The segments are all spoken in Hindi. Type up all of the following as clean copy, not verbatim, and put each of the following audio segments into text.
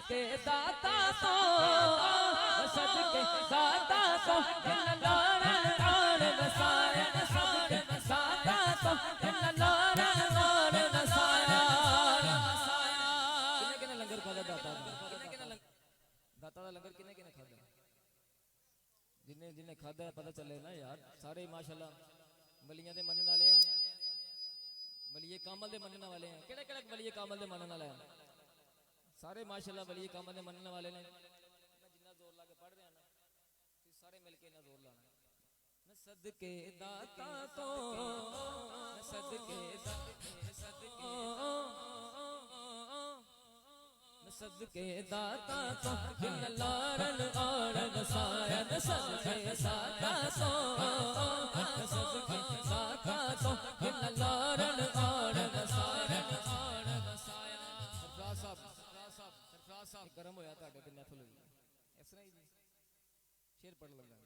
सदके दाता तो सदके दाता तो लारण और नसाया सदके दाता तो लारण और नसाया किने किने लंगर खादा दाता दाता दा लंगर किने किने खादा जिन्हें जिन्हें खादा है पता चले ना यार सारे माशाल्लाह वलियां दे मनने वाले हैं वलिये कामल दे मनने वाले हैं केड़े केड़े वलिये कामल दे मनने वाले हैं सारे माशाल्लाह वलिये कामल दे मनने वाले ने मैं जिन्ना जोर ला के पढ़ रहा ना तुम सारे मिलके ना जोर लाना मैं सदके दाता तो मैं सदके सदके दाता तो लारण और नसाया सदके दाता तो सदके दाता तो लारण और नसाया सरफराज साहब गरम होया ਤੁਹਾਡੇ ਤੇ महफिल हुई इस तरह ही शेर पढ़ लगा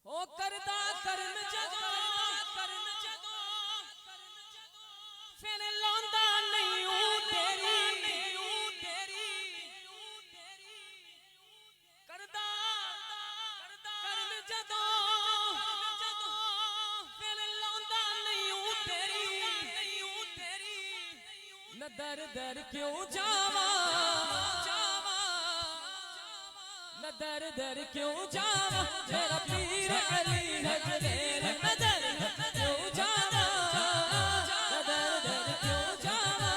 हो करदा कर्म जदों फिर लौंदा नहीं हूं तेरी करदा कर्म जदों फिर लौंदा नहीं हूं तेरी न दर दर क्यों जावा न दर दर क्यों जावा मेरा पीर अली हजरेर न दर क्यों जावा न दर दर क्यों जावा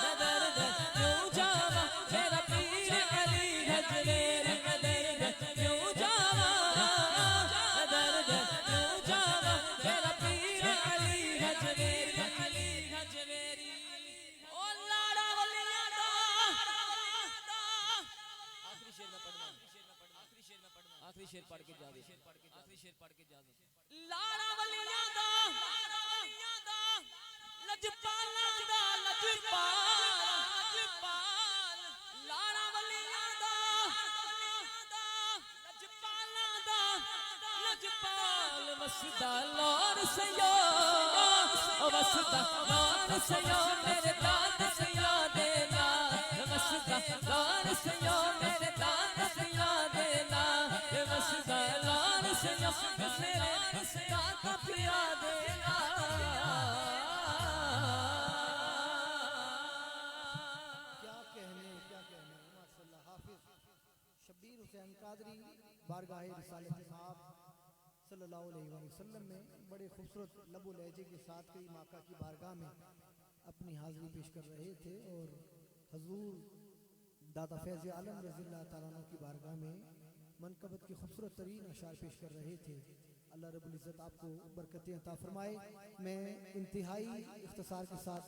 न दर दर क्यों जावा मेरा पीर अली हजरेर न दर दर क्यों जावा न दर दर क्यों जावा मेरा पीर अली हजरेर ओ लाड़ा वलिया दा आखिरी शेर में पढ़ना आखिरी शेर पढ़ के जा दे लाड़ा वलिया दा लजपाला दा लजपाल लाड़ा वलिया दा लजपाला दा लजपाल वसदा लौर सयो वसदा लौर सयो मेरे दाद सया देना वसदा लौर सयो मेरे दाद सया देना वसदा लौर सयो मेरे दाद पिया देना क्या कहने माशाअल्लाह हाफिज शब्बीर हुसैन कादरी बारगाह रिसालत साहब सल्लल्लाहु अलैहि वसल्लम में बड़े खूबसूरत लबो लहजे के साथ कई माका की बारगाह में अपनी हाजिरी पेश कर रहे थे और हजूर दादा फैज़ आलम रज़ियल्लाहु ताला अन्हु की बारगाह में मनकबत की खूबसूरत तरीन अशार पेश कर रहे थे। अल्लाह रब्बुल इज़्ज़त आपको बरकतें अता फरमाए। मैं इंतहाई इख्तिसार के साथ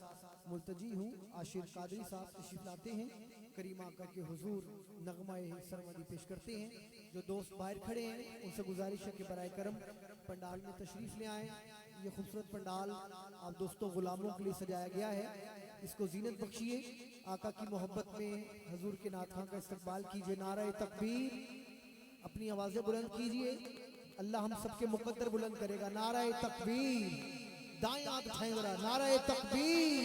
मुल्तजी हूँ। आशिर कादरी साहब तशरीफ लाते हैं, करीमा आका के हुजूर नगमाए सरमदी पेश करते हैं। जो दोस्त बाहर खड़े हैं उनसे गुजारिश है कि बराए करम पंडाल में तशरीफ ले आएँ। ये खूबसूरत पंडाल आप दोस्तों गुलामों के लिए सजाया गया है, इसको जीनत बख्शिए। आका की मोहब्बत में हजूर के नाथां का इस्तकबाल कीजिए। नारे तकबीर, अपनी आवाजें बुलंद कीजिए। अल्लाह हम सबके मुकद्दर बुलंद करेगा। नारे तकबीर, दाएं हाथ उठाएं जरा, नारे तकबीर,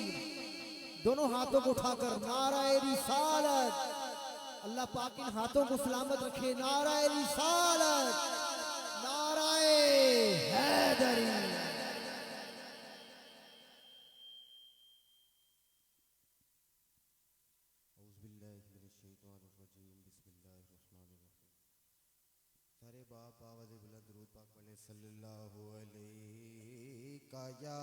दोनों हाथों को उठाकर नारे रिसालत। अल्लाह पाक इन हाथों को सलामत रखे। नारे रिसालत, नारे हैदरी। सारे बाप आवाज़ बुलंद दुरूद पाक पढ़े सल्लल्लाहु अलैका या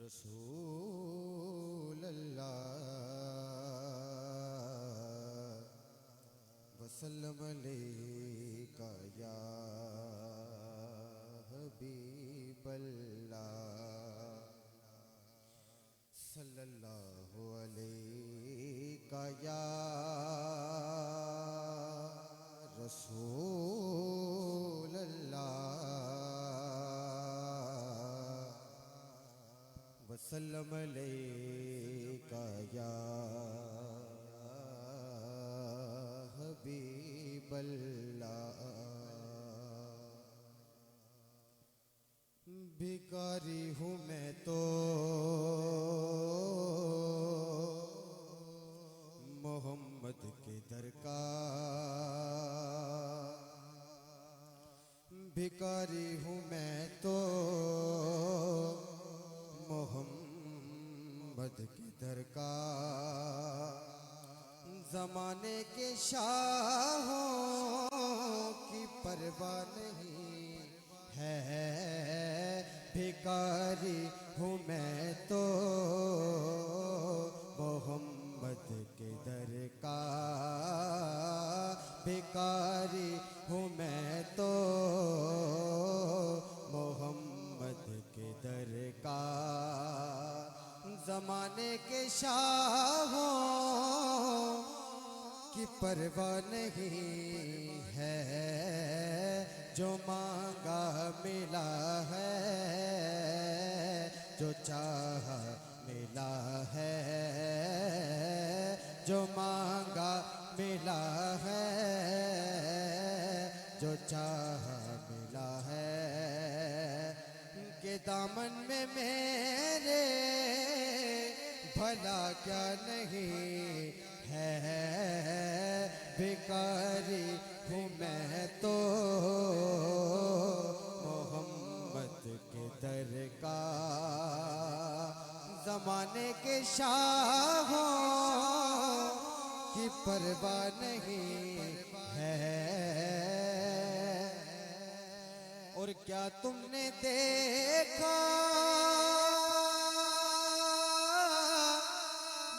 रसूल अल्लाह वसल्लम अलैका या हबीब अल्लाह सल्लल्लाहु अलैका या रसूल अल्लाह वसल्लम अलैका या हबीब अल्लाह। भिखारी हूँ मैं तो भिखारी हूँ मैं तो मोहम्मद की दर का, जमाने के शाहों की परवाह नहीं है। भिखारी हूँ मैं तो मोहम्मद के दर का, भिखारी हूँ मैं तो मोहम्मद के दर का, जमाने के शाहों की परवाह नहीं है। जो मांगा मिला है, जो चाहा मिला है, जो मांगा मिला है, जो चाहा मिला है। के दामन में मेरे भला क्या नहीं है। भिखारी हूँ मैं तो मोहम्मद के दर का, जमाने के शाहों की परवाह नहीं है। और क्या तुमने देखा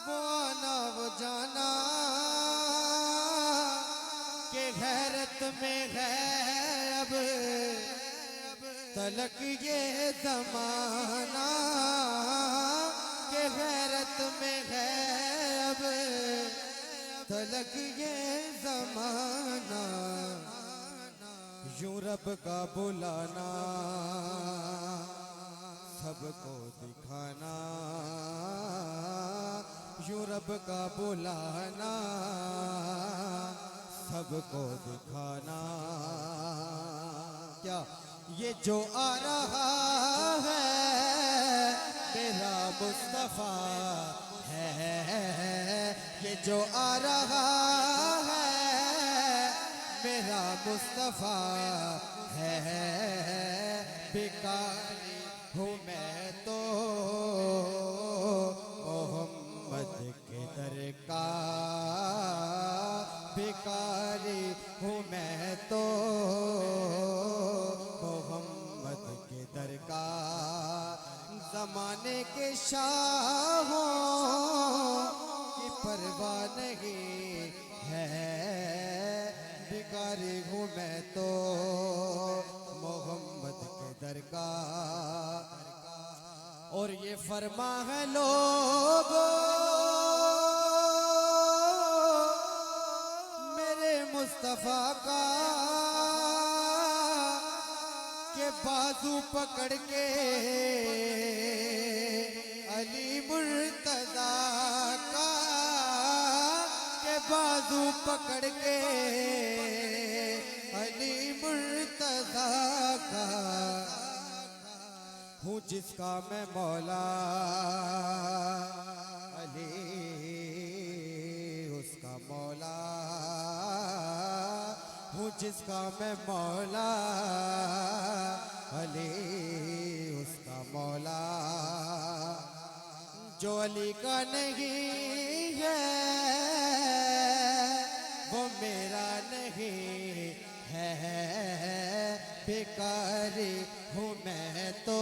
वो आना वो जाना, के गैरत में है अब तलक ये जमाना, के गैरत में है अब तलक ये जमाना। यूं रब का बुलाना, सबको दिखाना, यूं रब का बुलाना, सबको दिखाना। क्या ये जो आ रहा है मेरा मुस्तफा है, ये जो आ रहा है मेरा मुस्तफा है। भिखारी हूँ मैं तो मोहम्मद के दर का, भिखारी हूँ मैं तो मोहम्मद के दर का, जमाने के शाहों की परवाह नहीं है। भिखारी हूँ मैं तो मोहम्मद के दर का। और ये फरमा है लोगों मेरे मुस्तफा का, के बाजू पकड़ के अली मुर्तजा का, के बाजू पकड़ के अली मुर्तजा का। हूँ जिसका मैं मौला, अली उसका मौला, हूँ जिसका मैं मौला, अली उसका मौला। जो अली का नहीं है वो मेरा नहीं है। भिखारी हूँ मैं तो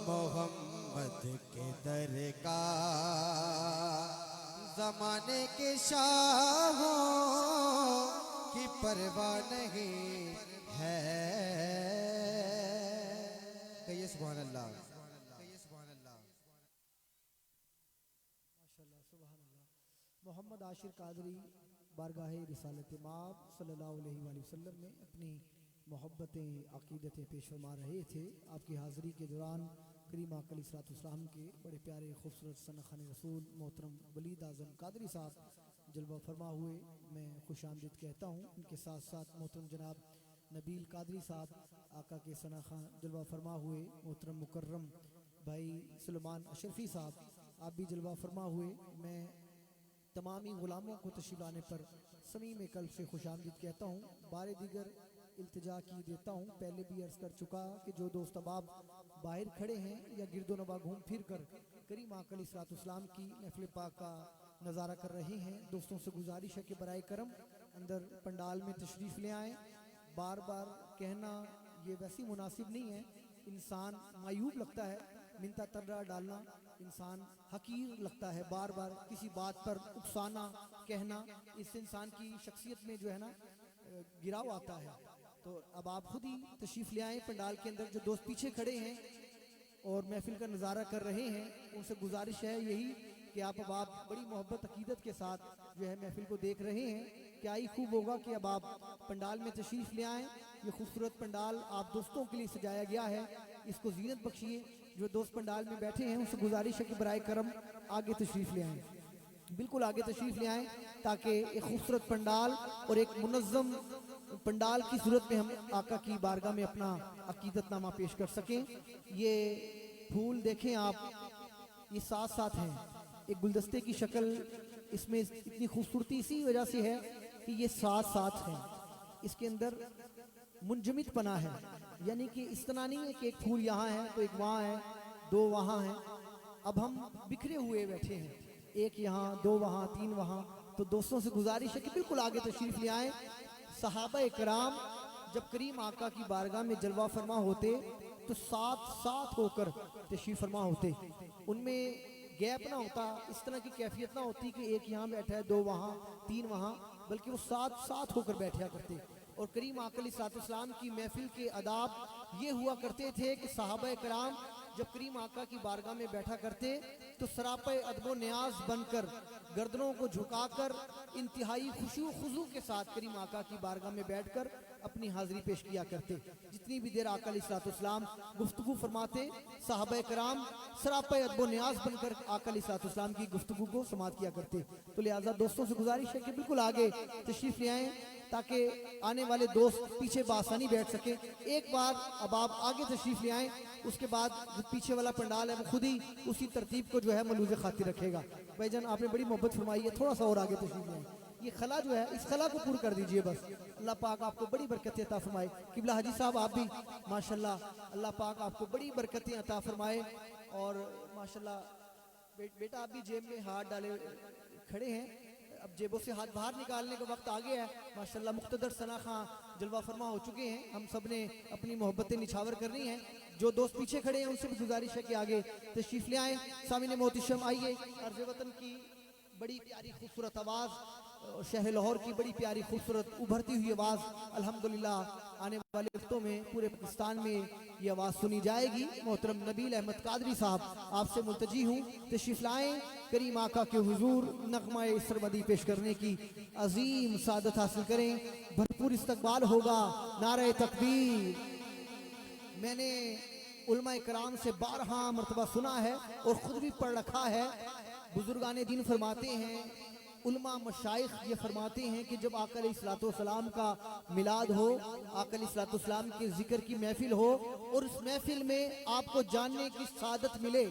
मोहम्मद के दर का, जमाने के शाहों की परवाह नहीं है। कहिए सुभान अल्लाह। माशाल्लाह सुभान अल्लाह। मोहम्मद आशिर कादरी बारगाहे रिसालत माब सल्लल्लाहु अलैहि वसल्लम में अपनी मोहब्बतें अक़ीदतें पेश फरमा रहे थे। आपकी हाज़िरी के दौरान करीम आका अलैहिस्सलाम के बड़े प्यारे खूबसूरत सनख़ान रसूल मोहतरम वलीद आज़म कादरी साहब जलवा फरमा हुए। मैं खुश आमदीद कहता हूँ। उनके साथ साथ मोहतरम जनाब नबील कादरी साहब आका के सनख़ां जलवा फरमा हुए। मोहतरम मुकर्रम भाई सुलेमान अशरफी साहब आप भी जलवा फरमा हुए। मैं तमामी ग़ुलामों को तशरीफ़ लाने पर समीम कल्ब से खुश आमदीद कहता हूँ। बारे दीगर इल्तिजा की देता हूँ, पहले भी अर्ज कर चुका कि जो दोस्त अब आप बाहर खड़े हैं या गिरदोनवा घूम फिर कर करीम आका अलैहिस्सलाम की महफिल पाक का नज़ारा कर रहे हैं, दोस्तों से गुजारिश है कि बराए करम अंदर पंडाल में तशरीफ़ ले आएँ। बार बार कहना ये वैसी मुनासिब नहीं है, इंसान मायूब लगता है, मिन्ता तर्रा डालना इंसान हकीर लगता है, बार बार किसी बात पर उकसाना कहना, इससे इंसान की शख्सियत में जो है ना गिराव आता है। तो अब आप खुद ही तशरीफ़ ले आएँ पंडाल के अंदर। जो दोस्त पीछे खड़े हैं और महफिल का नज़ारा कर रहे हैं, उनसे गुजारिश है यही कि आप बड़ी मोहब्बत अकीदत के साथ जो है महफिल को देख रहे हैं। क्या ही खूब होगा कि अब आप पंडाल में तशरीफ़ ले आएँ। ये खूबसूरत पंडाल आप दोस्तों के लिए सजाया गया है, इसको जीनत बख्शिए। जो दोस्त पंडाल में बैठे हैं उनसे गुजारिश है कि बराए करम आगे तशरीफ़ ले आएँ, बिल्कुल आगे तशरीफ़ ले आएँ, ताकि एक खूबसूरत पंडाल और एक मुनज़्ज़म पंडाल की सूरत में हम आका की बारगाह में अपना अकीदतनामा पेश कर सकें। ये फूल देखें आप, ये साथ साथ हैं, एक गुलदस्ते की शक्ल इसमें इतनी खूबसूरती इसी वजह से है कि ये साथ साथ हैं, इसके अंदर मुंजमिद पना है, यानी कि इस तरह नहीं है कि एक फूल यहाँ है तो एक वहाँ है, दो वहाँ हैं। अब हम बिखरे हुए बैठे हैं, एक यहाँ, दो वहाँ, तीन वहाँ। तो दोस्तों से गुजारिश है कि बिल्कुल आगे तशरीफ़ ले आएँ। सहाबा इकराम जब करीम आका की बारगाह में जलवा फरमा होते तो साथ साथ होकर तशरीफ़ फरमा होते, उनमें गैप ना होता, इस तरह की कैफियत ना होती कि एक यहाँ बैठा है, दो वहाँ, तीन वहाँ, बल्कि वो साथ साथ होकर बैठा करते। और करीम आका अलैहिस्सलाम की महफिल के अदाब ये हुआ करते थे कि सहाबा इकराम जब करीम आका की बारगाह में बैठा करते तो सरापे अदबो न्याज बनकर गर्दनों को झुकाकर इंतहाई खुशू खुजू के साथ करीम आका की बारगाह में बैठकर अपनी हाजिरी पेश किया करते। जितनी भी देर आका अलैहिस्सलाम गुफ्तगू फरमाते, सहाबा कराम सरापे अदबो न्याज बनकर आका अलैहिस्सलाम की गुफ्तगू को समाअत किया करते। तो लिहाजा दोस्तों से गुजारिश है कि बिल्कुल आगे तशरीफ़ ले आएँ ताकि आने वाले दोस्त पीछे बासानी बैठ सके। एक बार अब आप आगे तशरीफ़ ले आएँ, उसके बाद जो पीछे वाला पंडाल है वो खुद ही उसी तरतीब को जो है मलूज़ खातिर रखेगा। भाईजान आपने बड़ी मोहब्बत फरमाई है, थोड़ा सा और आगे तशरीफ़ ले आएँ। ये खला जो है इस खला को पूरा कर दीजिए बस। अल्लाह पाक आपको बड़ी बरकतें अता फरमाए। किबला हाजी साहब आप भी माशाल्लाह, अल्लाह पाक आपको बड़ी बरकतें अता फरमाए। और माशाल्लाह बेटा आप भी जेब में हाथ डाले खड़े हैं, अब जेबों से हाथ बाहर निकालने का वक्त आ गया है। माशाल्लाह मुख्तदर सना खां जलवा फरमा हो चुके हैं, हम सब ने अपनी मोहब्बतें निछावर करनी है। जो दोस्त पीछे खड़े हैं उनसे भी गुजारिश है कि आगे तशरीफ़ ले आएँ। सामने मोहतशम आइए, अर्ज़ वतन की बड़ी प्यारी खूबसूरत आवाज़, शहर लाहौर की बड़ी प्यारी खूबसूरत उभरती हुई आवाज़, अल्हम्दुलिल्लाह आने वाले वक्तों में पूरे पाकिस्तान में ये आवाज़ सुनी जाएगी। मोहतरम नबील अहमद कादरी साहब आपसे मुल्तजी हूँ, तशरीफ़ लाएँ, करीम आका के हुजूर नगमा सरमदी पेश करने की अजीम सादत हासिल करें। भरपूर इस्तकबाल होगा। नारे तकबीर। मैंने उलमा कराम से 12 मरतबा सुना है और ख़ुद भी पढ़ रखा है। बुजुर्गाने दिन फरमाते हैं, उलमा मशाइख ये फरमाते हैं कि जब आका अलैहिस्सलाम का मिलाद हो, आका अलैहिस्सलाम के जिक्र की महफिल हो और उस महफिल में आपको जानने की सादत मिले,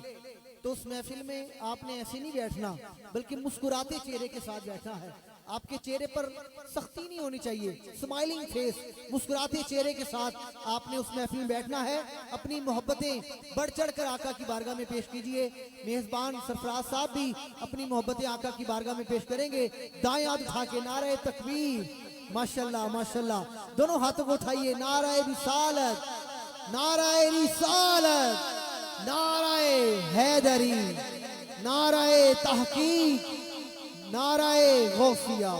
तो उस महफिल में आपने ऐसे नहीं बैठना बल्कि मुस्कुराते चेहरे के साथ बैठना है। आपके चेहरे पर सख्ती नहीं होनी चाहिए, स्माइलिंग फेस, मुस्कुराते चेहरे के साथ आपने उस महफिल में बैठना है। अपनी मोहब्बतें बढ़ चढ़ कर आका की बारगाह में पेश कीजिए। मेज़बान सरफराज साहब भी अपनी मोहब्बतें आका की बारगाह में पेश करेंगे। दाएं हाथ उठा के नारे तकबीर, माशाल्लाह माशाल्लाह, दोनों हाथों को उठाइए। नारे रिसालत, नारे रिसालत, नारे हैदरी, नारे तहकीक, नाराए गौसिया।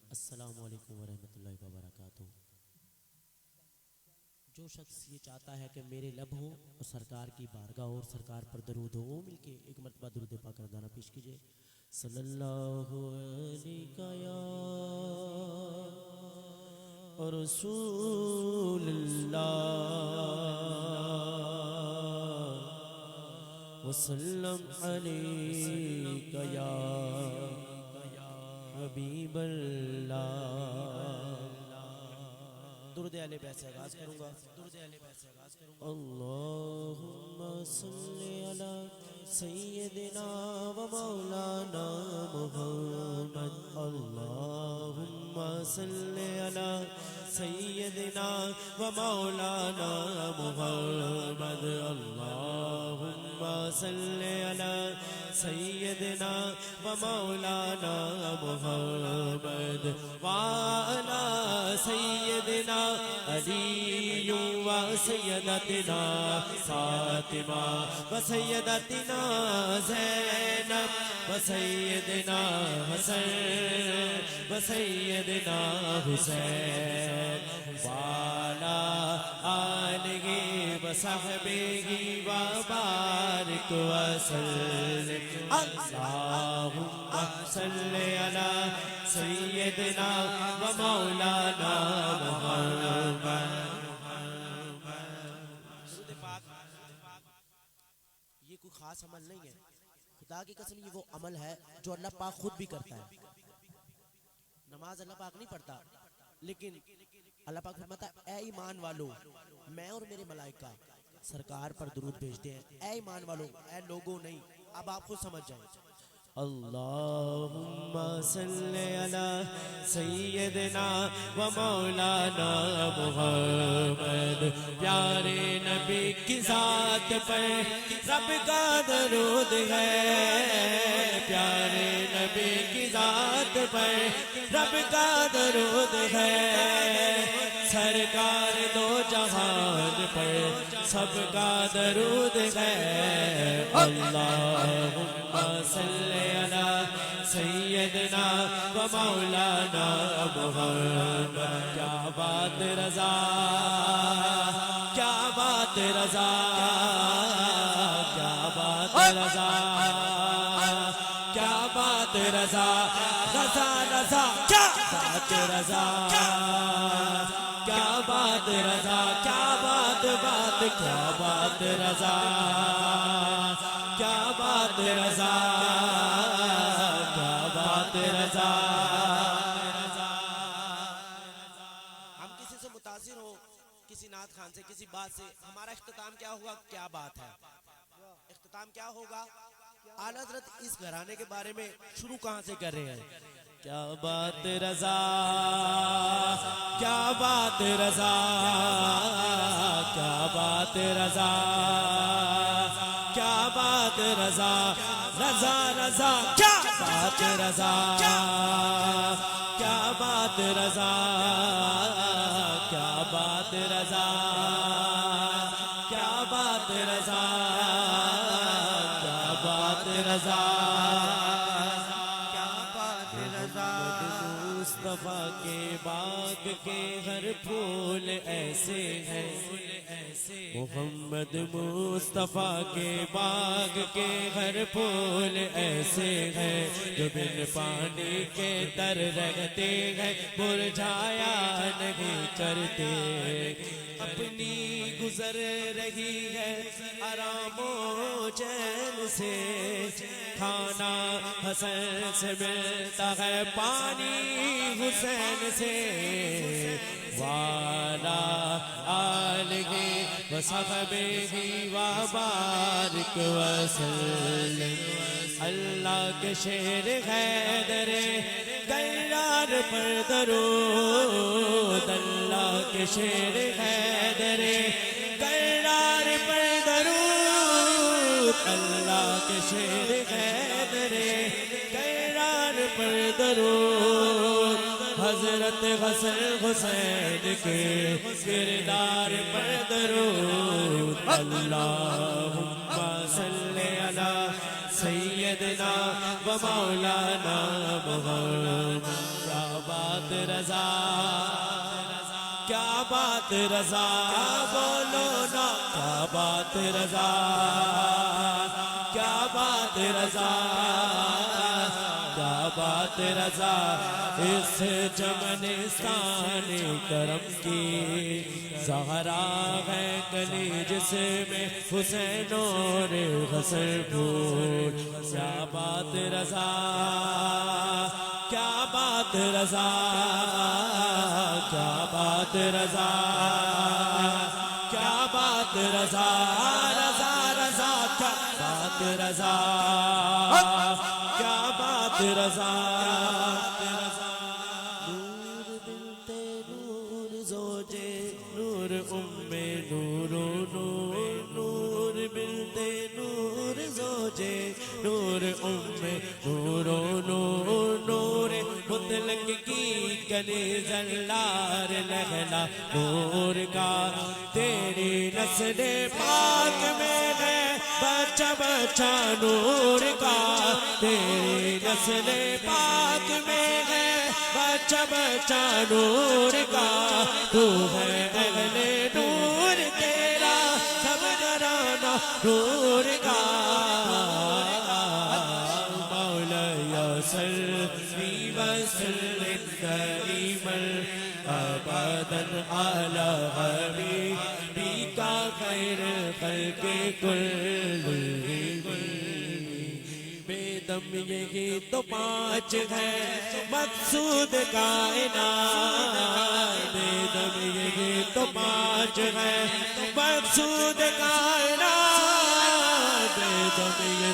अस्सलामु अलैकुम वरहमतुल्लाहि वबरकातुहू। जो शख्स ये चाहता है कि मेरे लब हो और सरकार की बारगाह हो और सरकार पर दरूद हो, वो मिलके एक मरतबा दरूद पाक रज़ाना पेश कीजिए। सल्लल्लाहु अलैका या रसूलल्लाह वसल्लम अलैका या हबीबल्लाह। दुरूद अले बैत से आगाज़ करूँगा। अल्लाहुम्मा सल्ली अला सय्यदना व मौलाना मुहम्मद अल्लाहुम्मा सल्लि अला सय्यदना व मौलाना मुहम्मद अल्लाहुम्मा सल्लि अला सय्यदना व मौलाना मुहम्मद व अला सय्यदना अली व सय्यदतना फातिमा व सय्यदतना ज़ैनब व सय्यदना हसन व सय्यदना हुसैन वाला आलिहि व सहबिहि व बारिक व सल्लिम अल्लाहुम्मा सल्लि अला सय्यदना व मौलाना मुहम्मद। ये कोई खास अमल नहीं है, खुदा की कसम ये वो अमल है जो अल्लाह पाक खुद भी करता है। नमाज अल्लाह पाक नहीं पढ़ता, लेकिन अल्लाह पाक फरमाता है ऐ ईमान वालों, मैं और मेरे मलाइका सरकार पर दुरूद भेजते हैं। ऐ ईमान वालों, ऐ लोगों नहीं। अब आप खुद समझ जाए। अल्लाहुम्मा सल्लि अला सय्यदना व मौलाना मुहम्मद। प्यारे नबी की जात पर रब का दरूद है, प्यारे नबी की जात पर रब का दरूद है। सरकार दो जहान पर सबका दरूद है। अल्लाहुम्मा सल्लि अला सय्यदना व मौलाना मुहम्मद। क्या बात रज़ा, क्या बात रज़ा, क्या बात रज़ा, क्या बात रज़ा, रज़ा रज़ा क्या बात रज़ा, क्या बात रज़ा, क्या बात बात, क्या बात रज़ा, क्या बात रज़ा, क्या बात रज़ा। हम किसी से मुतासिर हो, किसी नात खान से, किसी बात से, हमारा इख्तिताम क्या होगा? क्या बात है, इख्तिताम क्या होगा? आला हज़रत इस घराने के बारे में शुरू कहाँ से कर रहे हैं? क्या बात रज़ा, क्या बात रज़ा, क्या बात रज़ा, क्या बात रज़ा, रज़ा रज़ा क्या बात रज़ा, क्या बात रज़ा, क्या बात रज़ा, क्या बात रज़ा, क्या बात रज़ा, क्या बात रज़ा। मुस्तफा के बाग के हर फूल ऐसे हैं, मोहम्मद मुस्तफा के बाग के हर फूल ऐसे हैं, जो बिन पानी के तर रहते हैं, मुरझाया नहीं करते। अपनी गुजर रही है आरामो चैन से, खाना हसन से मिलता है, पानी हुसैन से। वाला आलिहि व सहबिहि व बारिक व सल्लिम। अल्लाह के शेर हैदर गैरार पर दरूद, अल्लाह के शेर हैदर गैरार पर दरूद, अल्लाह के शेर हैदर गैरार पर दरूद। हजरत हसन हुसैन के किरदार पर दरूद। अल्लाहुम्मा सल्लि अला सय्यदना व मौलाना मुहम्मद। क्या बात रज़ा, क्या बात रज़ा, बोलो ना क्या बात रज़ा, क्या बात रज़ा, क्या बात रज़ा। इस चमनिस्तान करम की ज़हरा है कली, जिसमें हुसैन और हसन फूल। क्या बात रज़ा, क्या बात रज़ा, क्या बात रज़ा, क्या बात रज़ा, रज़ा रज़ा क्या बात रजा, क्या बात रजा। नूर बिनते नूर जोजे नूर उम्मे नूरो नूर, नूर बिनते नूर जोजे नूर उम्मे नूरो नूर, नूर मुतलक की गली जल्लार लहला नूर का, तेरी नस्ले पाक में है बच्चा बच्चा नूर का, तेरी नस्ले पाक में है बच्चा बच्चा नूर का, तू है अहले नूर तेरा सब घराना नूर का। मौलाया सल्ली वसल्लिम दईमन अबदन अला हबीबिका खैरुल खल्क़ि कुल्लिहिम। बेदम यही तो पाँच है मकसूद कायनात, बेदम यही तो पाँच है मकसूद कायनात, बेदम ये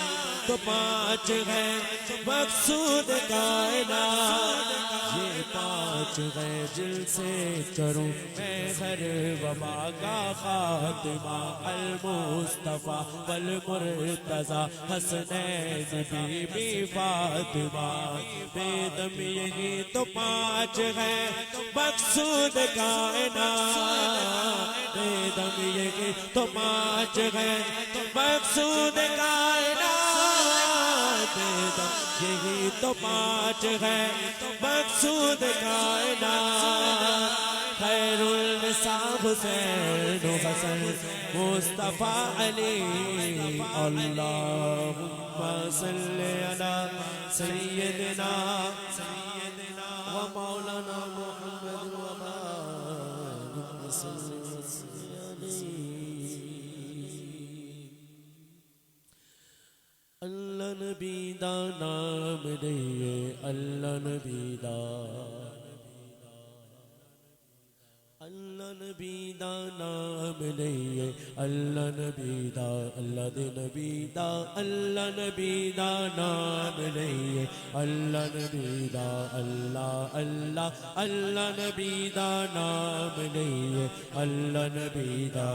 तो पाँच है मकसूद कायनात, ये पाँच है जिनसे करूं मैं हर वबा का खात्मा। अल मुस्तफा वल मुर्तजा हसनैन बीबी फातिमा। बेदम यही तो पाँच है मकसूद कायनात, बेदम यही तो पाँच है मकसूद कायनात, बेदम यही तो पाँच है मकसूद कायनात। खैरुल निसा हुसैन हसन मुस्तफा अली, अल्लाहुम्मा सल्ली अला सय्यिदिना व मौलाना मुहम्मद व बारिक अल्लाह नबी दा नाम लइए, अल्लाह नबी दा, अल्लाह नबी दा नाम लइए, अल्लाह नबी दा, अल्लाह दे नबी दा, अल्लाह नबी दा नाम लइए, अल्लाह नबी दा, अल्लाह अल्लाह अल्लाह नबी दा नाम लइए, अल्लाह नबी दा।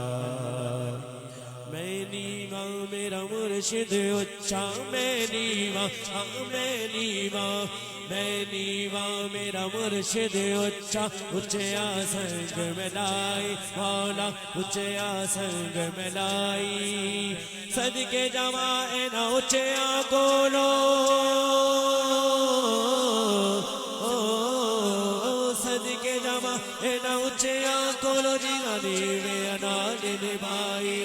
मैं नीवा मेरा मुर्शिद उच्चा, मैं नीवा मैं नीवा, मैं नीवा मेरा मुर्शिद उच्चा, ऊंचे संग मिलाई मौला ऊंचे संग मिलाई। सदके जमाए ना ऊंचे कोलो, सदके जमा ना ऊंचे कोलो जीना दीवे अनाज निभाई।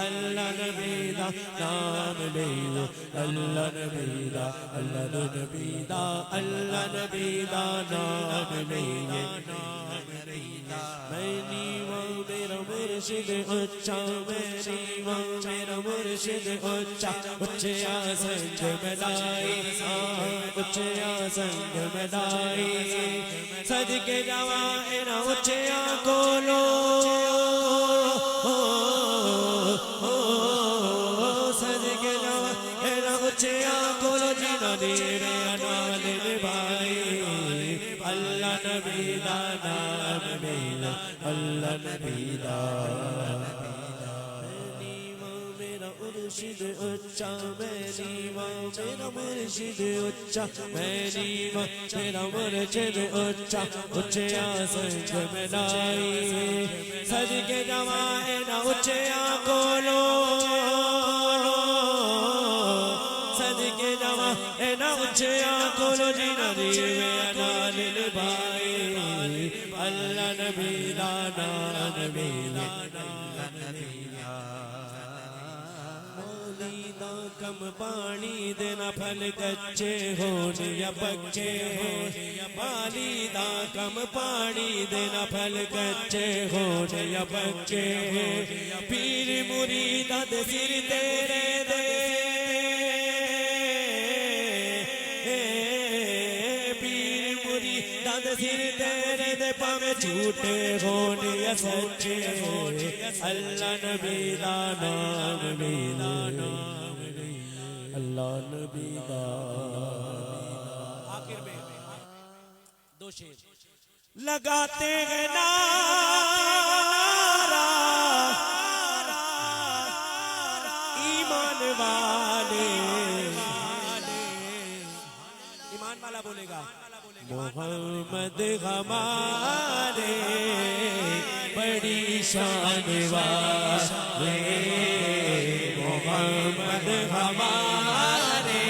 अल्लाह नबी दा नाम लइए, अल्लाह नबी दा, अल्लाह नबी दा, अल्लाह नबी दा नाम लइए। मैं नीवा मेरा मुर्शिद उच्चा, मैं नीवा मेरा मुर्शिद उच्चा, ऊंचे संग मिलाई ऊंचे संग मिलाई। सदके जवाए ना ऊंचे कोलो, सदके जवाए ना ऊंचे कोलो जीना देवे अनाल निभाई। अल्लाह नबी दा नाम लइए, अल्लाह नबी दा। मेरा मुर्शिद उच्चा, मैं नीवा मेरा मुर्शिद उच्चा, मैं नीवा मेरा मुर्शिद उच्चा, ऊंचे संग मिलाई। सदके जवाए ना ऊंचे कोलो, सदके जवाए ना ऊंचे कोलो जीना देवे अनाल निभाई। अल्लाह नबी दा नाम लइए, मौलीदा कम पानी देना फल कच्चे हो या पक्के हो, मालीदा कम पानी देना फल कच्चे हो या पक्के हो। पीर मुरीदा दे सिर तेरे दे, पीर मुरीदा दे सिर तेरे दे पावे झूठे हो या सच्चे हो। अल्लाह नबी दा नाम लइए, अल्लाह नबी दा आखिर में दो शेर लगाते हैं नारा ईमान वाले, ईमान वाला बोलेगा मोहम्मद हमारे बड़ी शान वाले, मोहम्मद हमारे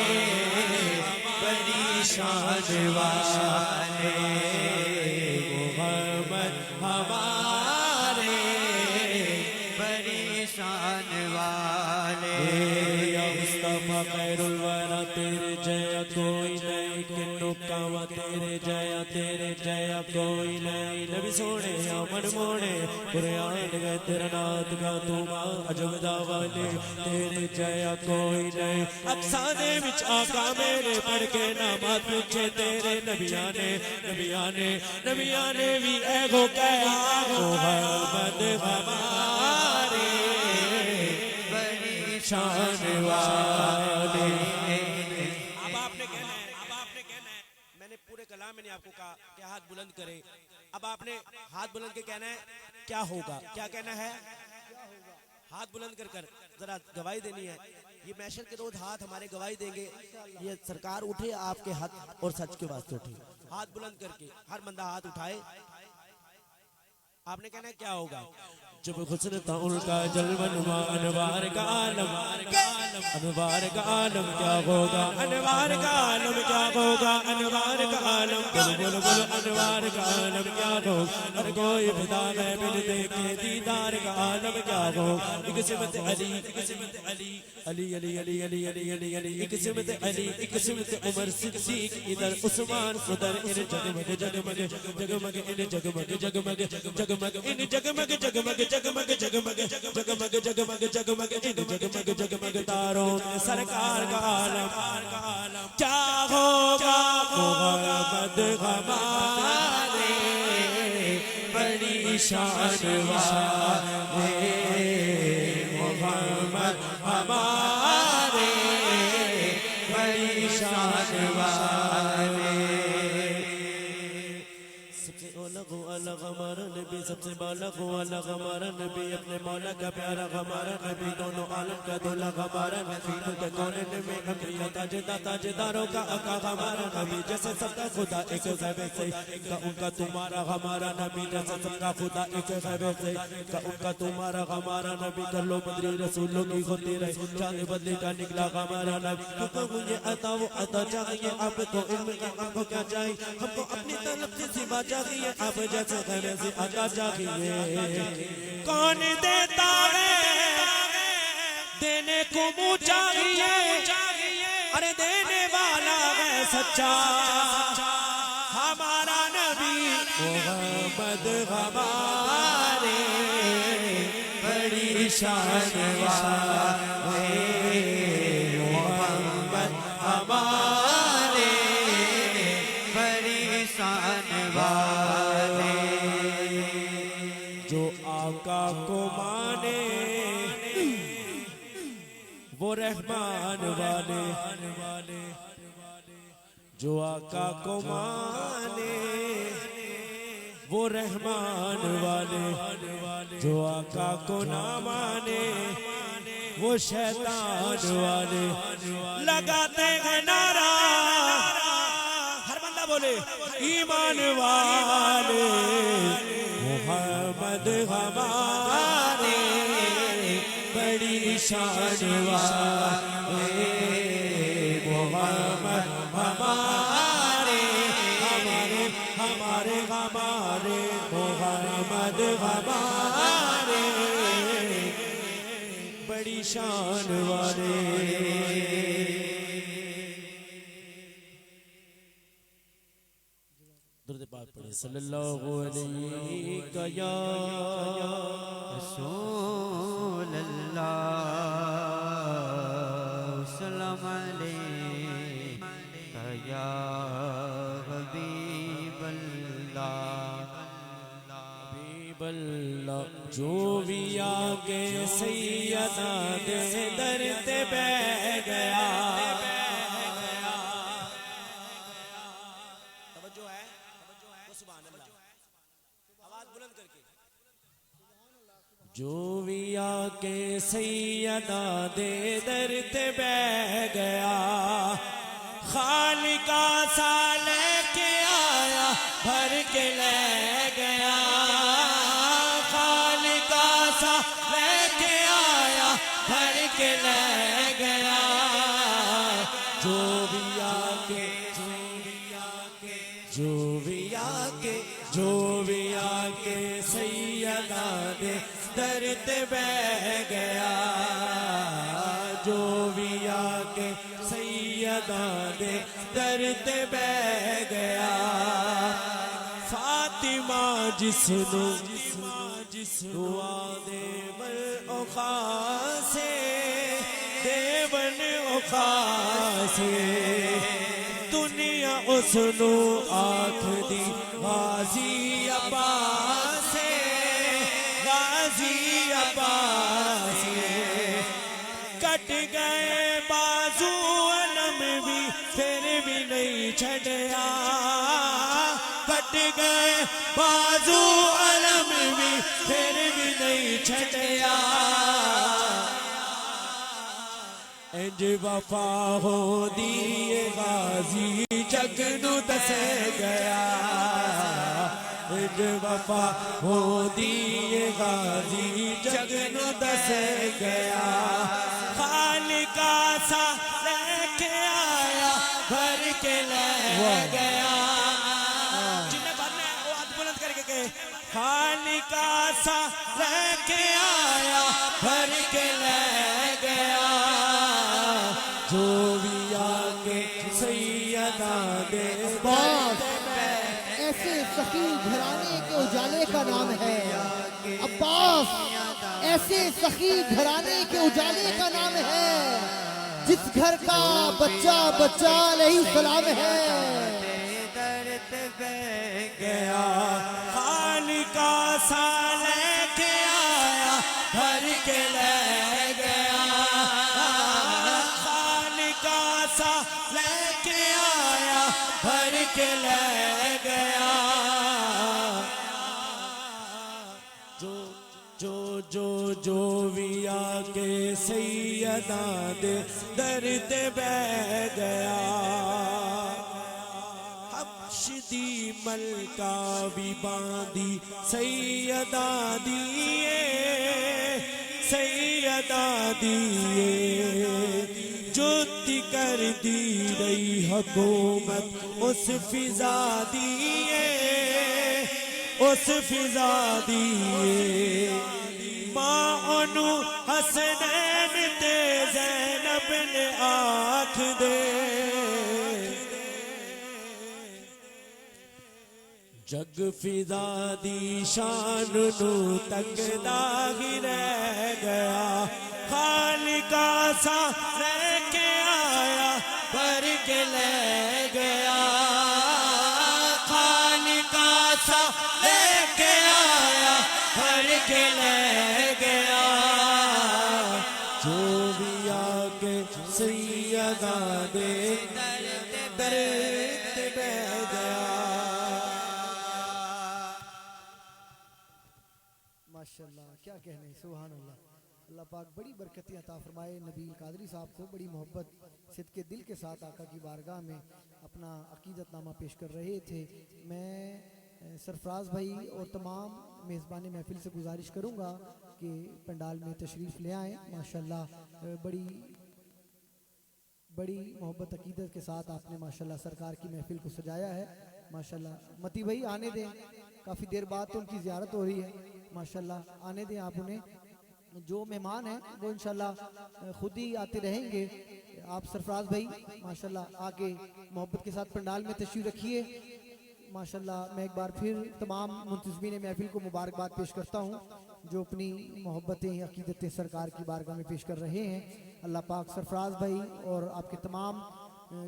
बड़ी शान वाले, मोहम्मद हमारे बड़ी शान वाले। या मुस्तफा खैरुल वरा तेरे जया कोई नहीं, किन्नू कावा तेरे जया कोई नहीं। नबी सोने मन मोने कुरान गए तेरा नाथ का तू मां अजब वाले, तेरे जया कोई नहीं। अफसाने विच आका मेरे पढ़ के नामात पूछे तेरे नबियां ने भी एगो कहा मोहम्मद हमारे बड़ी शान वाले। अब आपने कहना है, मैंने पूरे कलाम में नहीं आपको कहा कि हाथ बुलंद करें, अब आपने हाथ बुलंद के कहना है क्या होगा, क्या कहना है, हाथ बुलंद कर जरा गवाही देनी है। ये मैशर के रोज हाथ हमारे गवाही देंगे, ये सरकार उठे आपके हक और सच के वास्ते उठे। हाथ बुलंद करके हर बंदा हाथ उठाए, आपने कहना है क्या होगा। जब हुस्न था उनका जलवनुमा अनवार का आलम, अनवार का आलम क्या होगा, अनवार का आलम क्या होगा, अनवार का आलम बोल बोल बोल, अनवार का आलम क्या होगा। हर कोई फिदा है बिन देखे दीदार का आलम क्या होगा। एक सिमत अली, एक सिमत अली, अली अली अली अली अली अली अली, एक सिमत अली, एक सिमत उमर सिद्दीक, इधर उस्मान उधर इन जगमग जगमग जगमग इन जगमग जगमग जगमग इन जगमग जगमग जगमग जगमग जगमग जगमग जगमग इन जगमग जगमग तारों में सरकार का आलम क्या होगा। मोहम्मद हमारे बड़ी शान वाले, मोहम्मद हमारे बड़ी शान वाले। अलग हमारा नबी सबसे बालक हो, अलग हमारा नबी अपने मौला का प्यारा हमारा नबी, दोनों आलम का दूल्हा हमारा नबी, खुद कौन में अकलिया ताजेदारों का आका हमारा नबी। जैसे सबका खुदा एक ज़ैबे से, इनका उनका तुम्हारा हमारा नबी, जैसे सबका खुदा एक ज़ैबे से, इनका उनका तुम्हारा हमारा नबी। कर लो बदली रसूलों की होती रहे, चांद बदली का निकला हमारा नबी। क्योंकि मुझे अता वो अता चाहिए, आपको इल्म का आपको क्या चाहिए, हमको अपनी तरफ से सिवा चाहिए, आप जैसे कहने से आका चाहिए। कौन देता है देने को मुँह चाहिए, अरे देने वाला है सच्चा हमारा नबी। मोहम्मद हमारे बड़ी शान वाले, मोहम्मद हमारे बड़ी शान वाले। जो आका को माने वो रहमान वाले, जो आका को माने वो रहमान वाले, जो आका को ना माने वो शैतान वाले। लगाते हैं नारा हर बंदा बोले ईमान वाले, मोहम्मद हमारे बड़ी शान वाले, मोहम्मद हमारे हमारे हमारे हमारे, मोहम्मद हमारे बड़ी शान वाले। दुरूद पाक पढ़े सल्लल्लाहु अलैहि या रसूल अल्लाह सलाम अलैका या हबीब अल्लाह। जो भी आगे सैयदा दे दर ते बैठ गया, जोविया के सैयदा दे दर ते बह गया, खालिका सा लेके आया भर के ले गया, खालिका सा लेके आया भर के ले गया। जोविया के सैयदा दे दर ते बह गया, जोविया के सैयदा दे दर ते बह गया। फातिमा जिसनु दुआ देवन औखा से, देवन औखा से दुनिया उसनु आख दी गाजी अब्बास से, गाजी अब्बास से। कट गए बाजू अलम भी फिर भी नहीं छड़या, कट गए बाजू अलम भी फिर भी नहीं छड़या। इंज वफा हो दिए गाजी जगनू दस गया, इंज वफा हो दिए गाजी जगनू दस गया। खालिका सा लेके आया भर के ले गया, जिन्हें बनना है वो हाथ बुलंद करके कहे, खालिका सा लेके आया भर के ले गया। जोविया के सैयदा दे अब्बास ऐसे सखी घराने के उजाले का नाम है, अब्बास ऐसे सखी घराने के उजाले का नाम है, जिस घर का बच्चा बच्चा अलैहिस्सलाम है। गया खालिका सा लेके आया भर के ले गया, खालिका सा लेके आया भर के ले गया। जोविया के सैयदा दे दर ते बह गया। हबशदी मलका भी बांधी सैयदा दिए, सैयदा दिए। ज्योति कर दी रही हुकूमत उस फिजा दिए, उस फिजा दिए। मां ओनू हसनैन ते ज़ैनब ने आख दे, जग फिजा दी शान नू तकदा ही रह गया। खालिका सा लेके आया भर के ले गया, खालिका सा लेके आया भर के ले गया। जोविया के सैयदा दे दर ते बह गया। माशाल्लाह, क्या कहने, सुभान अल्लाह। अल्लाह पाक बड़ी बरकतें अता फरमाए। नबील कादरी साहब को बड़ी मोहब्बत सिद्के दिल के साथ आका की बारगाह में अपना अकीदतनामा पेश कर रहे थे। मैं सरफराज भाई और तमाम मेज़बान महफिल से गुजारिश करूँगा कि पंडाल में तशरीफ़ ले आएँ। माशाल्लाह बड़ी बड़ी मोहब्बत अकीदत के साथ आपने माशाल्लाह सरकार की महफिल को सजाया है। माशाल्लाह मती भाई आने दें, काफ़ी देर बाद तो उनकी ज़ियारत हो रही है। माशाल्लाह आने दें आप उन्हें। जो मेहमान हैं वो इंशाल्लाह खुद ही आते रहेंगे। आप सरफराज भाई माशाल्लाह आके मोहब्बत के साथ पंडाल में तशरीफ़ रखिए। माशाल्लाह मैं एक बार फिर तमाम मुंतज़मीन महफिल को मुबारकबाद पेश करता हूँ जो अपनी मोहब्बतें अकीदतें सरकार की बारगाह में पेश कर रहे हैं। अल्लाह पाक सरफराज भाई और आपके तमाम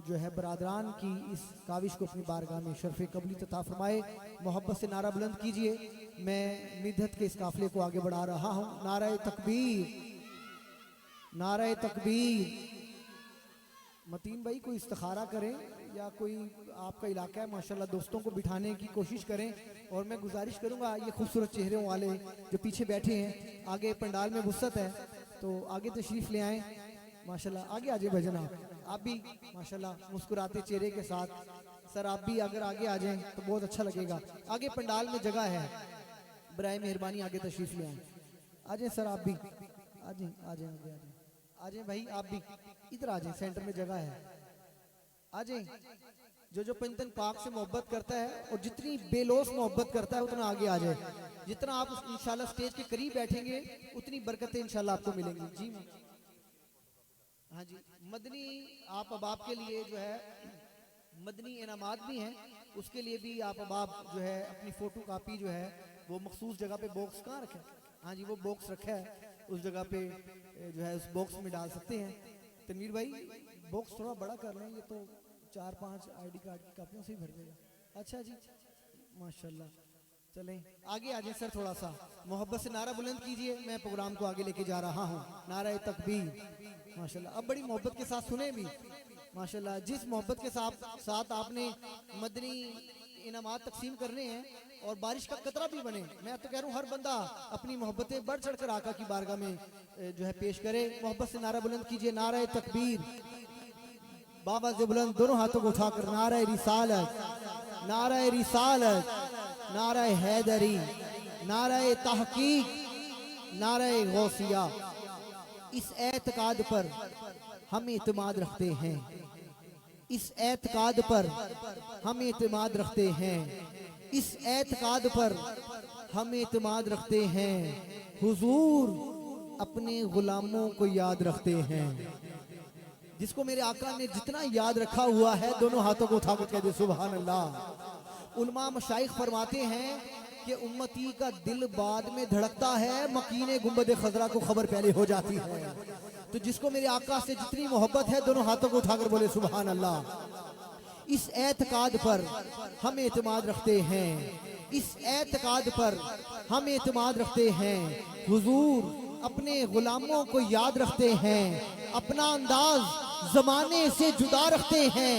जो है बरादरान की इस काविश को अपनी बारगाह में शर्फ़ कबूली तता फरमाए। मोहब्बत से नारा बुलंद कीजिए। मैं निधत के इस काफिले को आगे बढ़ा रहा हूँ। नारा तकबीर, नारा तकबीर। मतीन भाई कोई इस्तिखारा करें। या कोई आपका इलाका है माशाल्लाह, दोस्तों को बिठाने की कोशिश करें। और मैं गुजारिश करूंगा ये खूबसूरत चेहरों वाले जो पीछे बैठे हैं, आगे पंडाल में वुसअत है तो आगे तशरीफ़ ले आएँ माशाल्लाह। आगे आ जाए भजन, आप भी माशाल्लाह मुस्कुराते चेहरे के साथ। सर आप भी अगर आगे आ जाएं तो बहुत अच्छा लगेगा। आगे पंडाल में जगह है, बराए मेहरबानी आगे तशरीफ़ ले आएँ। आ जाएं सर आप भी, आ जाएं आ जाएं आगे आ जाएं, आ जाएं भाई आप भी इधर आ जाएं, सेंटर में जगह है, आ जाएं। जो पंजतन पाक से मोहब्बत करता है और जितनी बेलोस मोहब्बत करता है उतना आगे आ जाए। जितना आप इंशाल्लाह स्टेज के करीब बैठेंगे उतनी बरकतें इंशाल्लाह आपको मिलेंगी। जी हाँ जी, मदनी आप अबाब के लिए जो है मदनी इनामात भी हैं, उसके लिए भी आप अबाब जो है अपनी फोटो कापी जो है वो मखसूस जगह पे बॉक्स कहाँ रखा है, हाँ जी वो बॉक्स रखा है, उस जगह पे जो है उस बॉक्स में डाल सकते हैं। तनवीर भाई बॉक्स थोड़ा बड़ा कर लें, ये तो 4-5 ID कार्ड की कापियों से ही भर देगा। अच्छा जी माशाल्लाह, चलें आगे आ जाए सर, थोड़ा सा मोहब्बत से नारा बुलंद कीजिए, मैं प्रोग्राम को आगे लेके जा रहा हूँ। नारा तकबीर माशाल्लाह। अब बड़ी मोहब्बत के साथ सुने भी माशाल्लाह, जिस मोहब्बत के साथ आपने मदनी इनामात तकसीम करने हैं और बारिश का कतरा भी बने, मैं तो कह रहा हूँ हर बंदा अपनी मोहब्बतें बढ़ चढ़ कर आका की बारगाह में जो है पेश करे। मोहब्बत से नारा बुलंद कीजिए, नारा तकबीर, बाबा से बुलंद दोनों हाथों को उठाकर नारा रिसालत, नारा रिसालत, नारा हैदरी, नारा तहकीक, नारा गौसिया। इस एतकाद पर हम इत्मीनान रखते हैं, इस एतकाद पर हम इत्मीनान रखते हैं, इस एतकाद पर हम इत्मीनान रखते हैं। हुजूर अपने गुलामों को याद रखते हैं। जिसको मेरे आका ने जितना याद रखा हुआ है दोनों हाथों को उठाकर कह दे सुभान अल्लाह। उलमा मशाइख फरमाते हैं कि उम्मती का दिल बाद में धड़कता है, मकीने गुंबद खजरा को खबर पहले हो जाती है। तो जिसको मेरे आका से जितनी मोहब्बत है दोनों हाथों को उठाकर बोले सुभान अल्लाह। इस एतकाद पर हम इत्मीनान रखते हैं, इस एतकाद पर हम इत्मीनान रखते हैं। हुजूर अपने गुलामों को याद रखते हैं, अपना अंदाज जमाने से जुदा रखते हैं,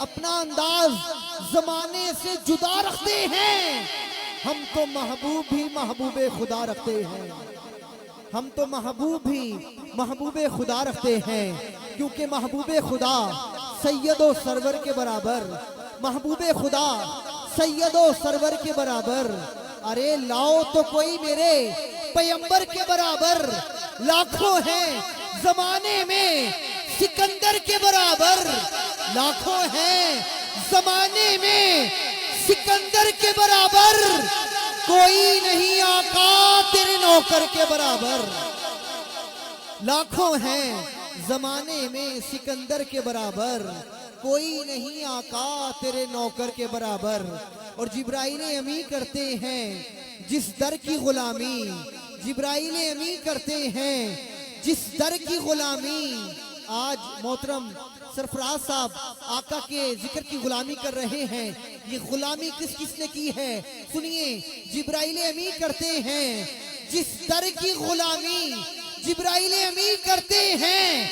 अपना अंदाज जमाने से जुदा रखते हैं। हम तो महबूब भी महबूबे खुदा रखते हैं, हम तो महबूब भी महबूबे खुदा रखते हैं, क्योंकि महबूबे खुदा सैयदो सरवर के बराबर, महबूबे खुदा सैयदो सरवर के बराबर। अरे लाओ तो कोई मेरे पैगंबर के बराबर, लाखों हैं जमाने में सिकंदर के बराबर, लाखों हैं जमाने में सिकंदर के बराबर। कोई नहीं आका तेरे नौकर के बराबर, लाखों हैं जमाने में सिकंदर के बराबर। कोई नहीं आका तेरे नौकर के बराबर। और जिब्राइल अमी करते हैं जिस दर की गुलामी, जिब्राइल अमी करते हैं जिस दर की गुलामी। आज मोहतरम सरफराज साहब आका के जिक्र की गुलामी कर रहे हैं। ये गुलामी किस किसने की है सुनिए। जिब्राइल अमी करते हैं जिस दर की गुलामी, जिब्राइल अमी करते हैं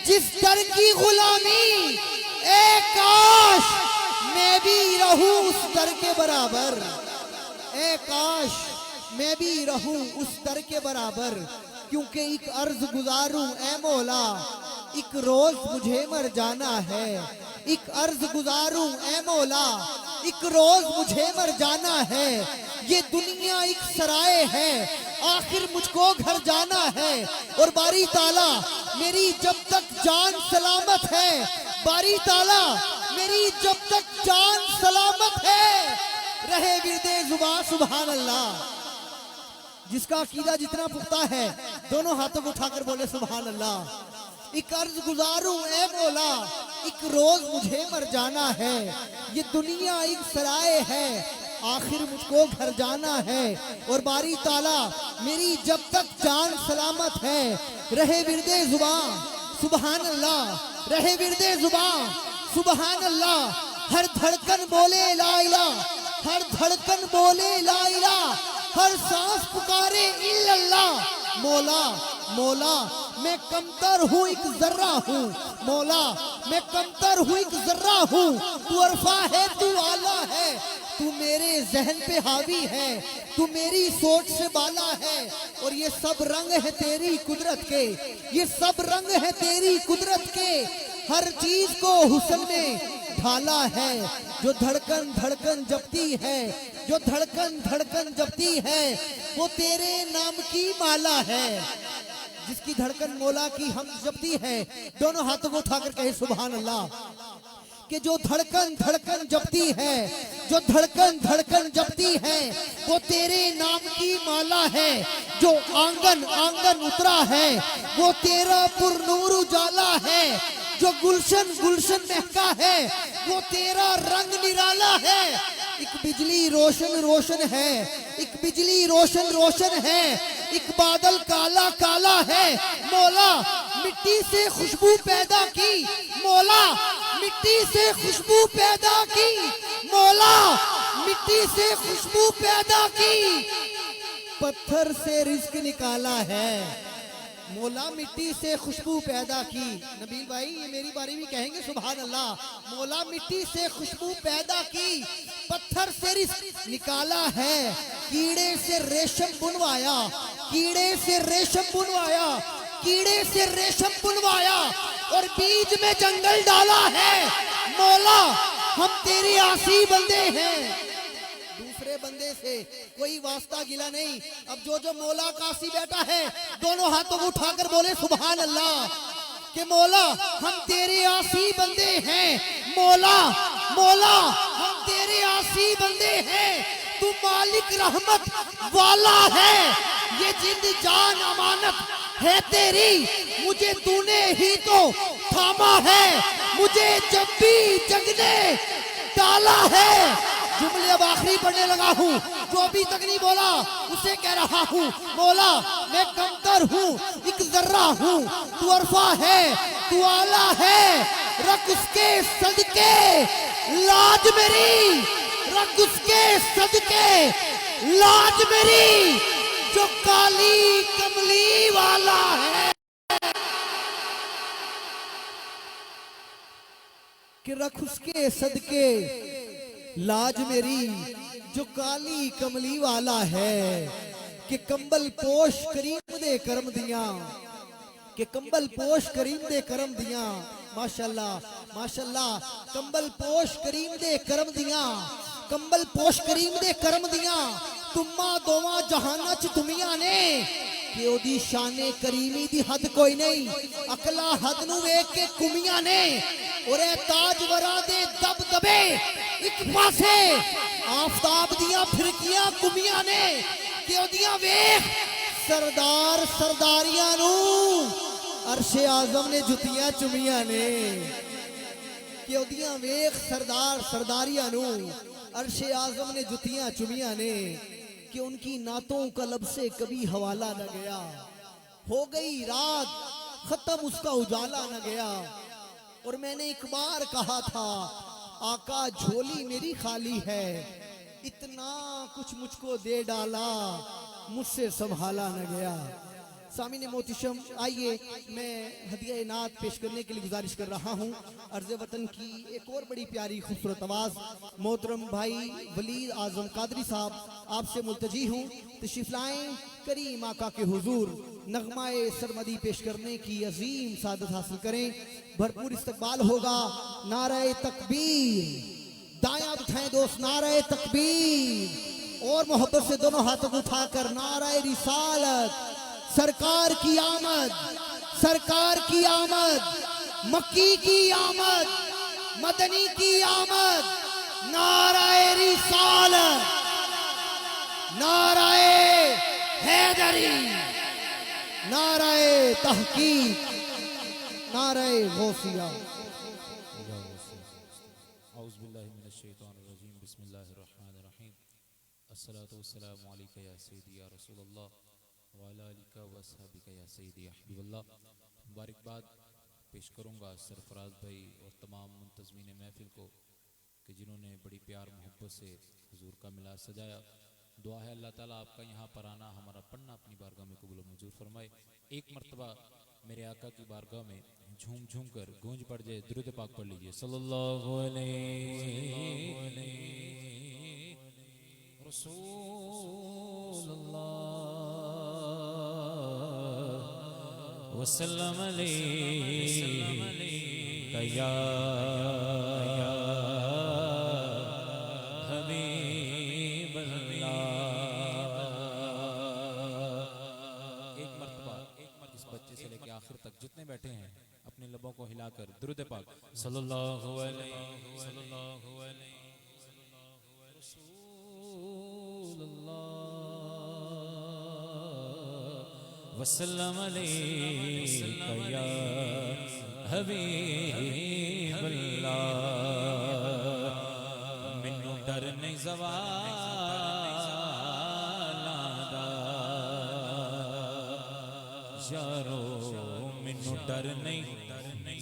जिस दर की गुलामी। ए काश मैं भी रहूं उस दर के बराबर, ए काश मैं भी रहूं उस दर के बराबर। क्योंकि एक अर्ज गुजारूं ए मौला, एक रोज मुझे मर जाना है। एक अर्ज गुजारूं ए मौला, एक रोज मुझे मर जाना है। ये दुनिया एक सराय है, आखिर मुझको घर जाना है। और बारी ताला मेरी जब तक जान सलामत है, बारी ताला मेरी जब तक जान सलामत है, रहे विरदे जुबान सुभान अल्लाह। जिसका अकीदा जितना पुख्ता है दोनों हाथों को उठाकर बोले सुभान अल्लाह। एक अर्ज गुजारूं ए मौला, एक रोज मुझे मर जाना है। ये दुनिया एक सराय है, आखिर मुझको घर जाना है। और बारी ताला मेरी जब तक जान सलामत है, रहे विरदे जुबान सुभान अल्लाह, रहे विरदे जुबान सुभान अल्लाह। हर धड़कन बोले ला इलाह, हर धड़कन बोले ला इलाह, हर सांस पुकारे इल्लल्लाह। मौला मौला मैं कमतर हूँ एक जर्रा हूँ, मौला मैं कमतर हूँ एक जर्रा हूँ, तू अरफा है तू आला है, तू मेरे जहन पे हावी है, तू मेरी सोच से बाला है, और ये सब रंग है तेरी कुदरत के, ये सब रंग है तेरी कुदरत के, हर चीज को हुस्न में ढाला है, जो धड़कन धड़कन जपती है, जो धड़कन धड़कन जपती है, वो तेरे नाम की माला है, जिसकी धड़कन मौला की हम जपती है, दोनों हाथों को उठाकर कहे सुभान अल्लाह। कि जो धड़कन धड़कन जपती है, जो धड़कन धड़कन जपती है, वो तेरे नाम की माला है, जो आंगन आंगन उतरा है, वो तेरा पुरनूर उजाला है, जो गुलशन गुलशन महका है, वो तेरा रंग निराला है, एक बिजली रोशन रोशन है, एक बिजली रोशन रोशन है, एक बादल काला काला है, मौला मिट्टी से खुशबू पैदा की, मौला मिट्टी से खुशबू पैदा की, मौला मिट्टी से खुशबू पैदा की, पत्थर से रिज्क निकाला है, मौला मिट्टी से खुशबू पैदा की। नबील भाई ये मेरी बारी भी कहेंगे सुभान अल्लाह। मौला मिट्टी से खुशबू पैदा की, पत्थर से रिज्क निकाला है, कीड़े से रेशम बुनवाया, कीड़े से रेशम बुनवाया, कीड़े से रेशम बुनवाया, और बीज में जंगल डाला है, मौला हम तेरे आसी बंदे हैं, दूसरे बंदे से कोई वास्ता गिला नहीं। अब जो मौला का आसी बैठा है, दोनों हाथों को उठाकर बोले सुभान अल्लाह, कि मौला हम तेरे आसी बंदे हैं, मौला मौला हम तेरे आसी बंदे हैं, तू मालिक रहमत वाला है, ये जिंद जान अमानत है तेरी, मुझे तूने ही तो थामा है, मुझे जब भी जगने डाला है। जुमले अब आखिरी पढ़ने लगा हूँ, जो अभी तक नहीं बोला उसे कह रहा हूँ, मौला मैं कमतर हूँ एक जर्रा हूँ, तू अरफा है तू आला है, रख उसके सदके लाज मेरी, रख उसके सदके लाज मेरी, जो काली कमली वाला है, कि रख उसके सदके लाज मेरी, जो काली कमली वाला है, कि कंबल पोश करीम दे करम दिया, कि कंबल पोश करीम दे करम दिया, माशाल्लाह माशाल्लाह, कंबल पोश करीम दे करम दिया, कंबल पोश करीम दे करम दिया, तुम्मा दोवा जहाना च दुनिया ने, कि ओदी शाने करीमी दी हद कोई नहीं, अकला हद नु वेख के कुमिया ने, और ताजवरा दे दब दबे एक पासे आफताब दिया फिरकियां कुमिया ने, कि ओदियां वेख सरदार सरदारियां नू अरशे आजम ने जुतियां चुमिया ने, कि ओदियां वेख सरदार सरदारियां नू अरशे आजम ने जुतियां चुमिया ने, कि उनकी नातों का लब से कभी हवाला न गया, हो गई रात खत्म उसका उजाला न गया, और मैंने एक बार कहा था आका झोली मेरी खाली है, इतना कुछ मुझको दे डाला मुझसे संभाला न गया। सामीने मोहतरम आइए मैं हदिया नात पेश करने के लिए गुजारिश कर रहा हूँ। अर्ज़ वतन की एक और बड़ी प्यारी खूबसूरत आवाज़ मोहतरम भाई वलीद आजम कादरी साहब आपसे मुल्तजी हूँ, तशरीफ लाएं करीम आका के हुजूर नगमाए सरमदी पेश करने की अजीम सादत हासिल करें। भरपूर इस्तकबाल होगा। नारे तकबीर, दायां उठाएं दोस्त, नारे तकबीर, और मोहब्बत से दोनों हाथों को उठाकर नारे रिसालत, सरकार की आमद, सरकार की आमद, मक्की की आमद, मदनी की आमद, नाराए रिसालत, नाराए हैदरी, नाराए तहकीक, नाराए गौसिया। औज़ुबिल्लाहिमिनश्शैतानिर्रजीम, बिस्मिल्लाहिर्रहमानिर्रहीम, अस्सलातु वस्सलामु अलैका या सय्यदी या रसूलल्लाह व अला आलिका व अस्हाबिका या सय्यदी या हबीबल्लाह। मुबारकबाद पेश करूँगा सरफराज भाई और तमाम मुंतज़मीन महफिल को कि जिन्होंने बड़ी प्यार मोहब्बत से हुजूर का मिलाद सजाया। दुआ है अल्लाह ताला आपका यहाँ पर आना, हमारा पढ़ना अपनी बारगाह में कबूल मंजूर फरमाए। एक मरतबा मेरे आका की बारगाह में झूम झूम कर गूंज पड़ जाए, दुरूद पाक पढ़ लीजिए सल्लल्लाहु अलैहि रसूलुल्लाह वसल्लम अलैका या हबीबल्लाह। एक मर्तबा इस बच्चे से लेके आखिर तक जितने बैठे हैं अपने लबों को हिलाकर दुरूद पाक सल्लल्लाहु अलैहि वसल्लम अलैका या हबीबल्लाह। मैनू डर नहीं ज़वालां दा यारो, मैनू डर नहीं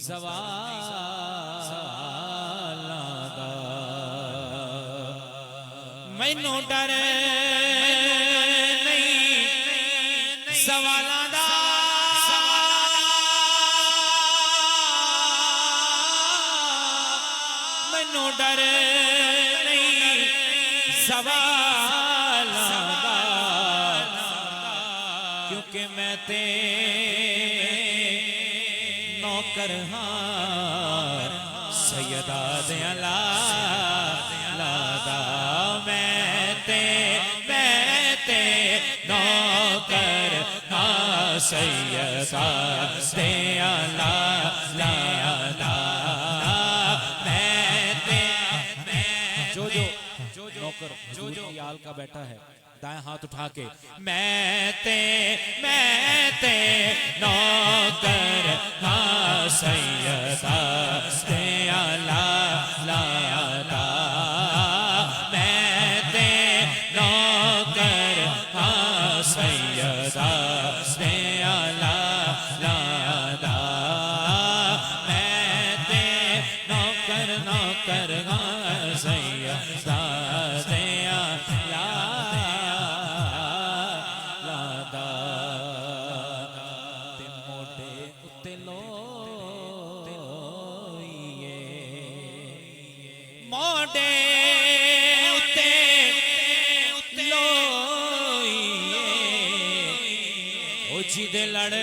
ज़वालां दा, मैनू डर नहीं ज़वालां दा, मैनू डर नहीं ज़वालां दा, क्योंकि मैं ते नौकर हाँ सैयदा दे लादा। मैं ते नौकर हाँ सैयदा दे लादा। जो नौकर जो याल का बैठा है दाएं हाथ उठा के मैं ते नौकर हाँ सैयदा दे लादा। मैं ते नौकर हाँ सैयदा दे लादा। मैं ते नौकर हाँ सैयदा दे लादा। ते मोटे उत्ते लोइए, मोटे उत्ते लोइए, ओ जिदे लड़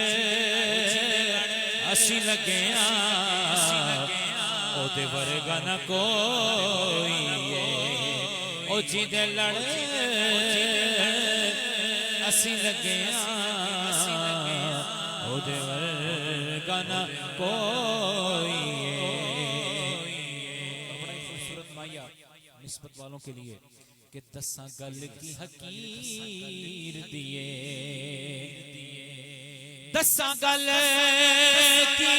असी लगे ओदे वर्गा न कोई है। ओ जिदे लड़ असी लगे ओदे वर्गा न कोई है। बड़ा खूबसूरत माया निस्बत वालों के लिए कि दसा गल की हकीर दिए, दसा गल की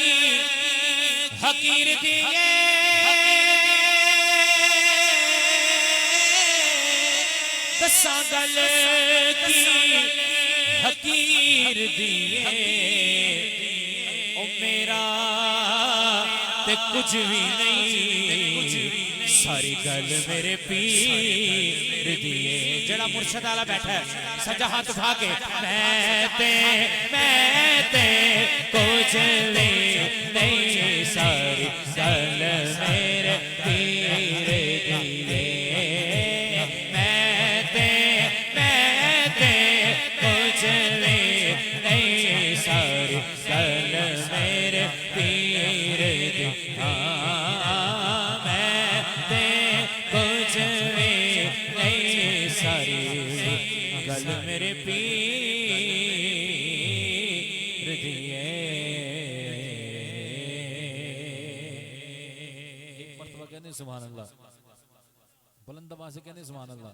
हकीर दिए, दसा गल की हकीर दिए। ओ मेरा ते कुछ भी नहीं, सारी गल मेरे पीर दिए। जड़ा मुर्शद आला बैठा है सजा हाथ उठा के मैं ते कुछ नहीं, सारी गल मेरे पीर दिए। मैं ते कुछ नहीं, सारी गल मेरे पीर दिए। मैं ते कुछ नहीं, सारी गल मेरे पीर दिए। एक मर्तबा कहने सुभान अल्लाह, बुलंद आवाज़ से कहने सुभान अल्लाह।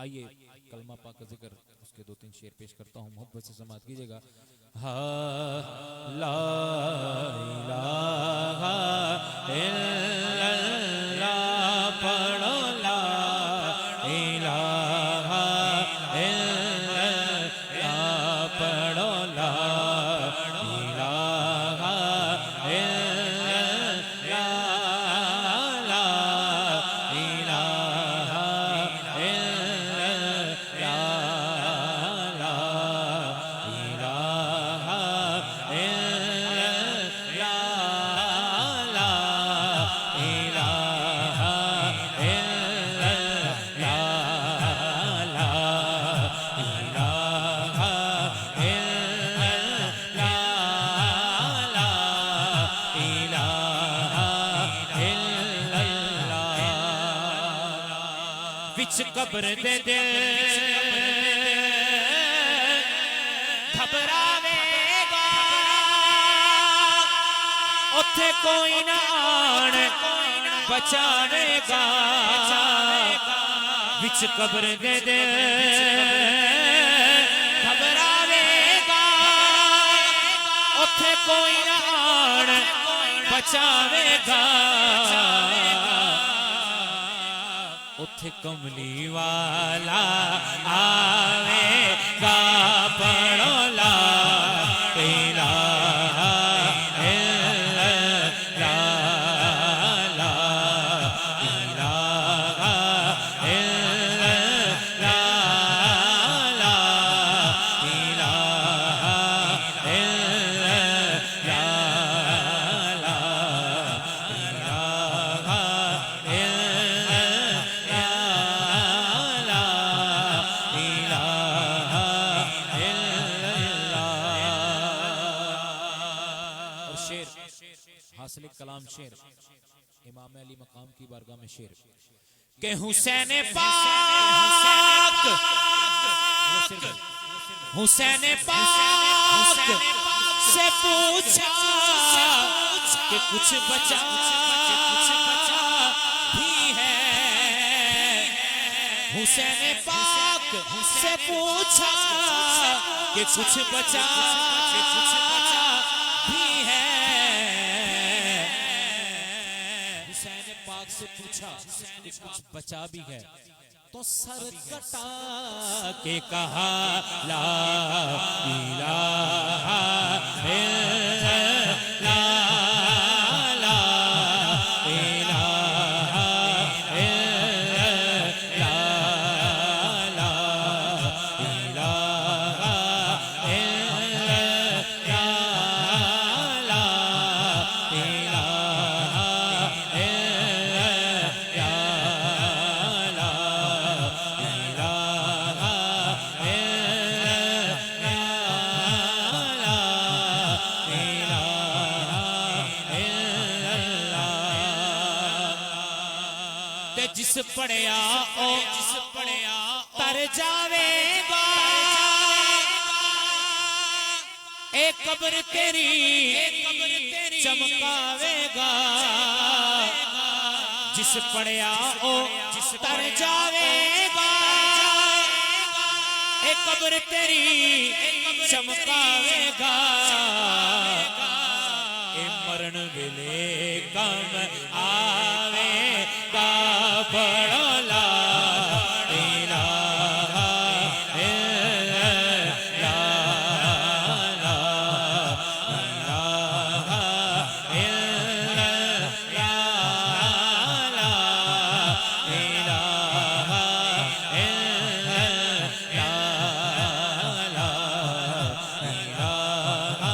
आइए कलमा पाक का जिक्र उसके 2-3 शेर पेश करता हूँ, मोहब्बत से समाअत कीजिएगा। हा ला इलाहा इल्लल्लाह पढ़ो, ला इलाहा इल्लल्लाह पढ़ो, ला इलाहा इल्लल्लाह, ला इलाहा इल्लल्लाह, ला इलाहा विच कब्र दे दिल घबरावेगा उथे कोई ना आण बचावेगा विच कब्र दे दिल घबरावेगा उथे कोई ना आण बचावेगा उथे कमली वाला आवेगा पढ़ो ला इलाहा इल्लल्लाह ला इलाहा इल्लल्लाह ला इलाहा इल्लल्लाह ला इलाहा हासिल कलाम शेर इमाम अली मकाम की बारगाह में शेर के हुसैन पाक हुसैन पाक से पूछा कि कुछ बचा भी है हुसैन पाक से पूछा कि कुछ बचा भी है हुसैन पाक से पूछा कि कुछ बचा भी है तो सर कटा के कहा ला इलाहा इल्लल्लाह ला इलाहा इल्लल्लाह ला इलाहा इल्लल्लाह ला इलाहा जिस पढ़िया ओ तर जावेगा एक कब्र तेरी चमकावेगा जिस पढ़िया ओ तर जावेगा एक कब्र तेरी चमकावेगा ए मरण वेले कम आवेगा पढ़ो ला इलाहा इल्लल्लाह ला इलाहा इल्लल्लाह ला इलाहा इल्लल्लाह ला इलाहा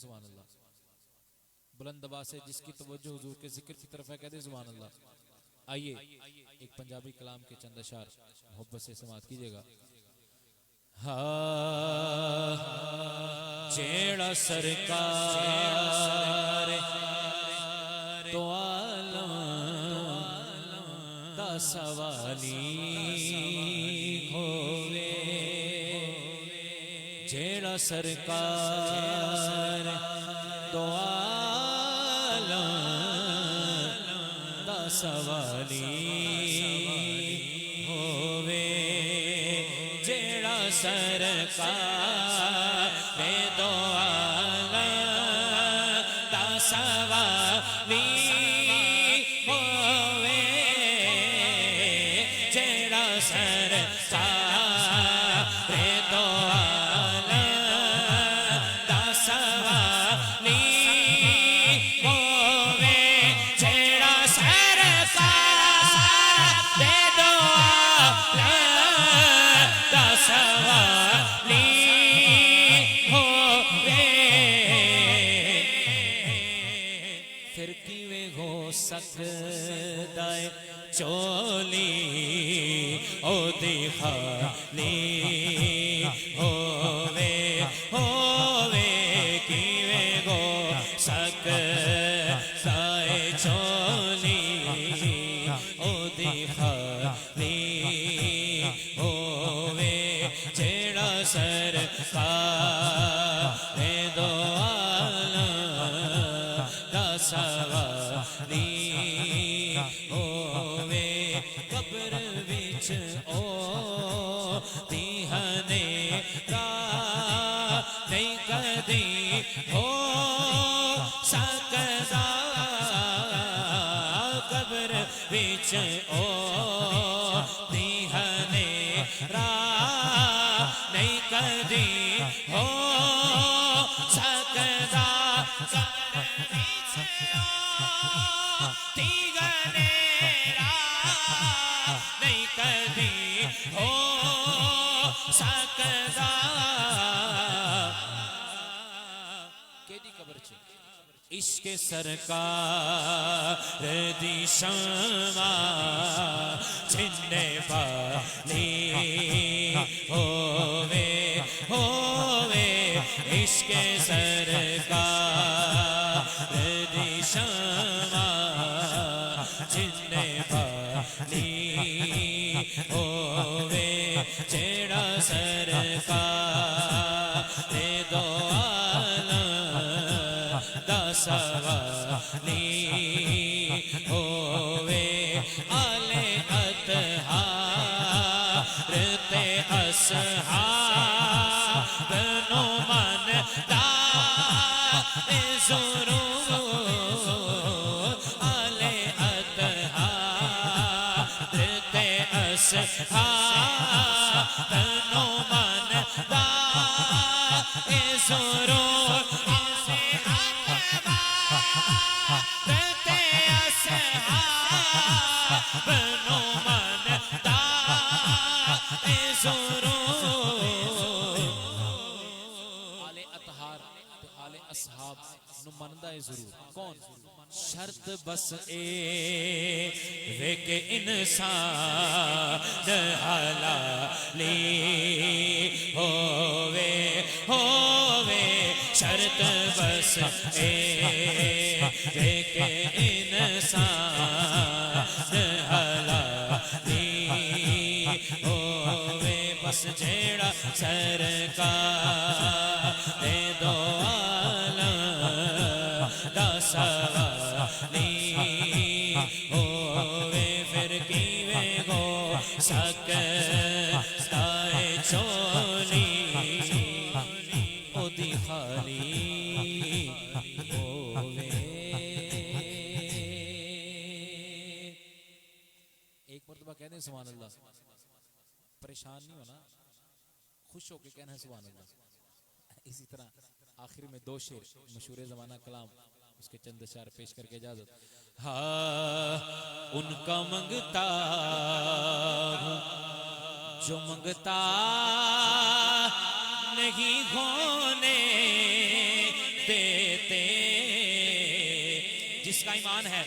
सुभान अल्लाह बुलंद आवाज से जिसकी तवज्जो हुजूर के जिक्र की तरफ है कहते सुभान अल्लाह। आइए एक पंजाबी कलाम के चंद अशार मोहब्बत से समाअत कीजिएगा। जेड़ा सरकार तो आलम दा सवाली होवे जेड़ा सरकार तो आलम दा सवाली होवे जेड़ा सरकार दो आलम दा सवाली होवे जेड़ा सरकार दो चोली ओ दिखाली होवे कीवे गो सक साए चोली ओ दिखाली होवे जेड़ा सरकार दो आलम दा सवाली होवे कब्र विच ओ तिहने का नहीं कदी हो सकदा कब्र विच ओ तिहने रा नहीं कदी हो सकदा कब्र विच ओ तिहने रा नहीं कदी हो सकदा केदी कब्र च इश्क सरकार दी शमा जिन्ने वाली होवे इश्क सरकार दी शमा जिन्ने वाली होवे जेड़ा सरकार दो सवाली होवे आले अतहार ते असहाब नो मन दा ज़रूर आले अतहार ते असहाब नो मन दा ज़रूर बनो मन दा आले अतहार ते आले असहाब नु मनदा है जरूर कौन शर्त बस ए वे के इंसान हलाली होवे शर्त बस ए वे के इंसान हलाली होवे बस जेड़ा सरकार दो आलम दा सवाली होवे फिर कीवे गो सकदा है चोली ओदी खाली होवे। एक मरतबा कहने सुभान अल्लाह, परेशान नहीं होना, खुश होके कहना सुभान अल्लाह। इसी तरह आखिर में दो शेर मशहूर ज़माना कलाम, उसके चंद अशार पेश करके इजाजत। हाँ उनका मंगता हूँ जो मंगता नहीं होने देते, जिसका ईमान है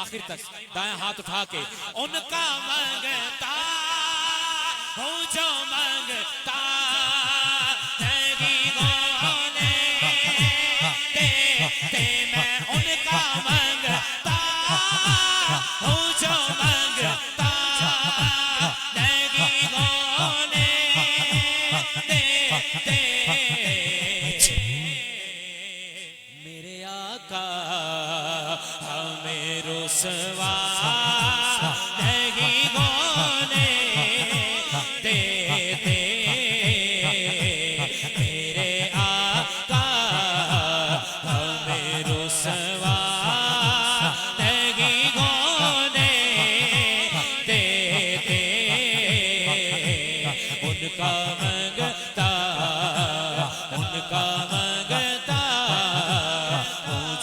आखिर तक दाएं हाथ उठा के उनका मंगता हूँ जो मंगता नहीं होने देते, मैं उनका मंगता हूँ जो मंगता नहीं होने देते। मेरे आका हमें रुसवा नहीं होने देते, मेरे आका हमें रुसवा नहीं होने देते। उनका मंगता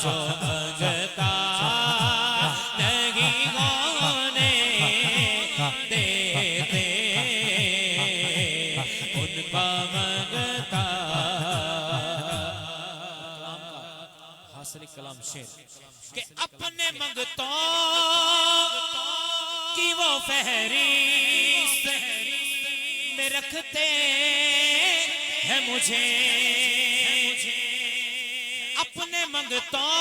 जो मंगता नहीं होने देते, उनका मंगता। हासिल कलाम शेर के अपने मंगतों की वो फहरिस्त में रखते हैं मुझे, अपने मंगतों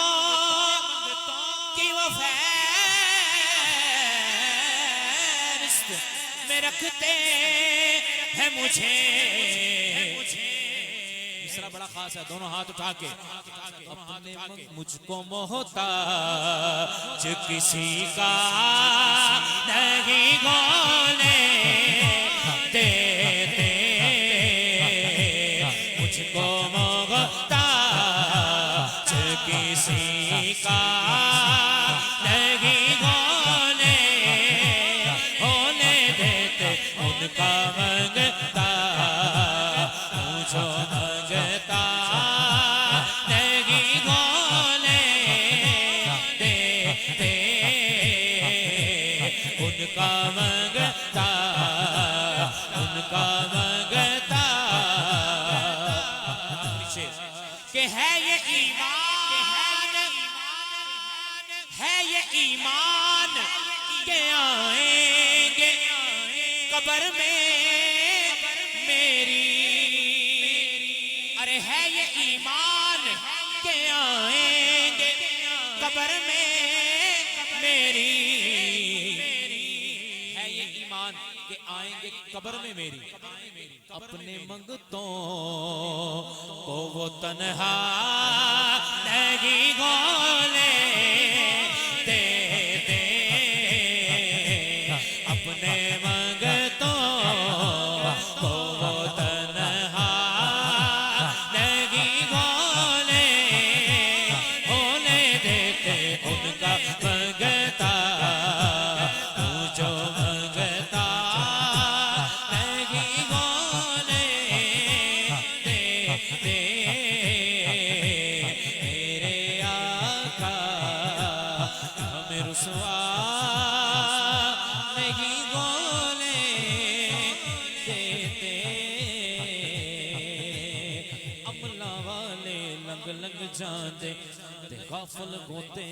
की वो फहरिस्त में रखते हैं मुझे। दूसरा बड़ा खास है, दोनों हाथ उठा के अपने मुझको मोहताज किसी का नहीं होने देते, मुझको मोहताज किसी का नहीं होने देते, उनका मंगता मुझो मंगता नहीं होने देते, उनका मंगता कि है ये ईमान, है ये ईमान के आएंगे कब्र में मेरी, अरे है ये ईमान के आएंगे कब्र में मेरी, है ये ईमान के आएंगे कब्र में मेरी। अपने मंगतों को वो तन्हा नहीं होने देते, अपने मंगतों को वो तन्हा नहीं होने देते, उनका मंगता मुझो मंगता नहीं होने देते, मेरे आका हमें रुसवा नहीं होने देते। अमला वाले लंग लंग जाते ते गाफल गोते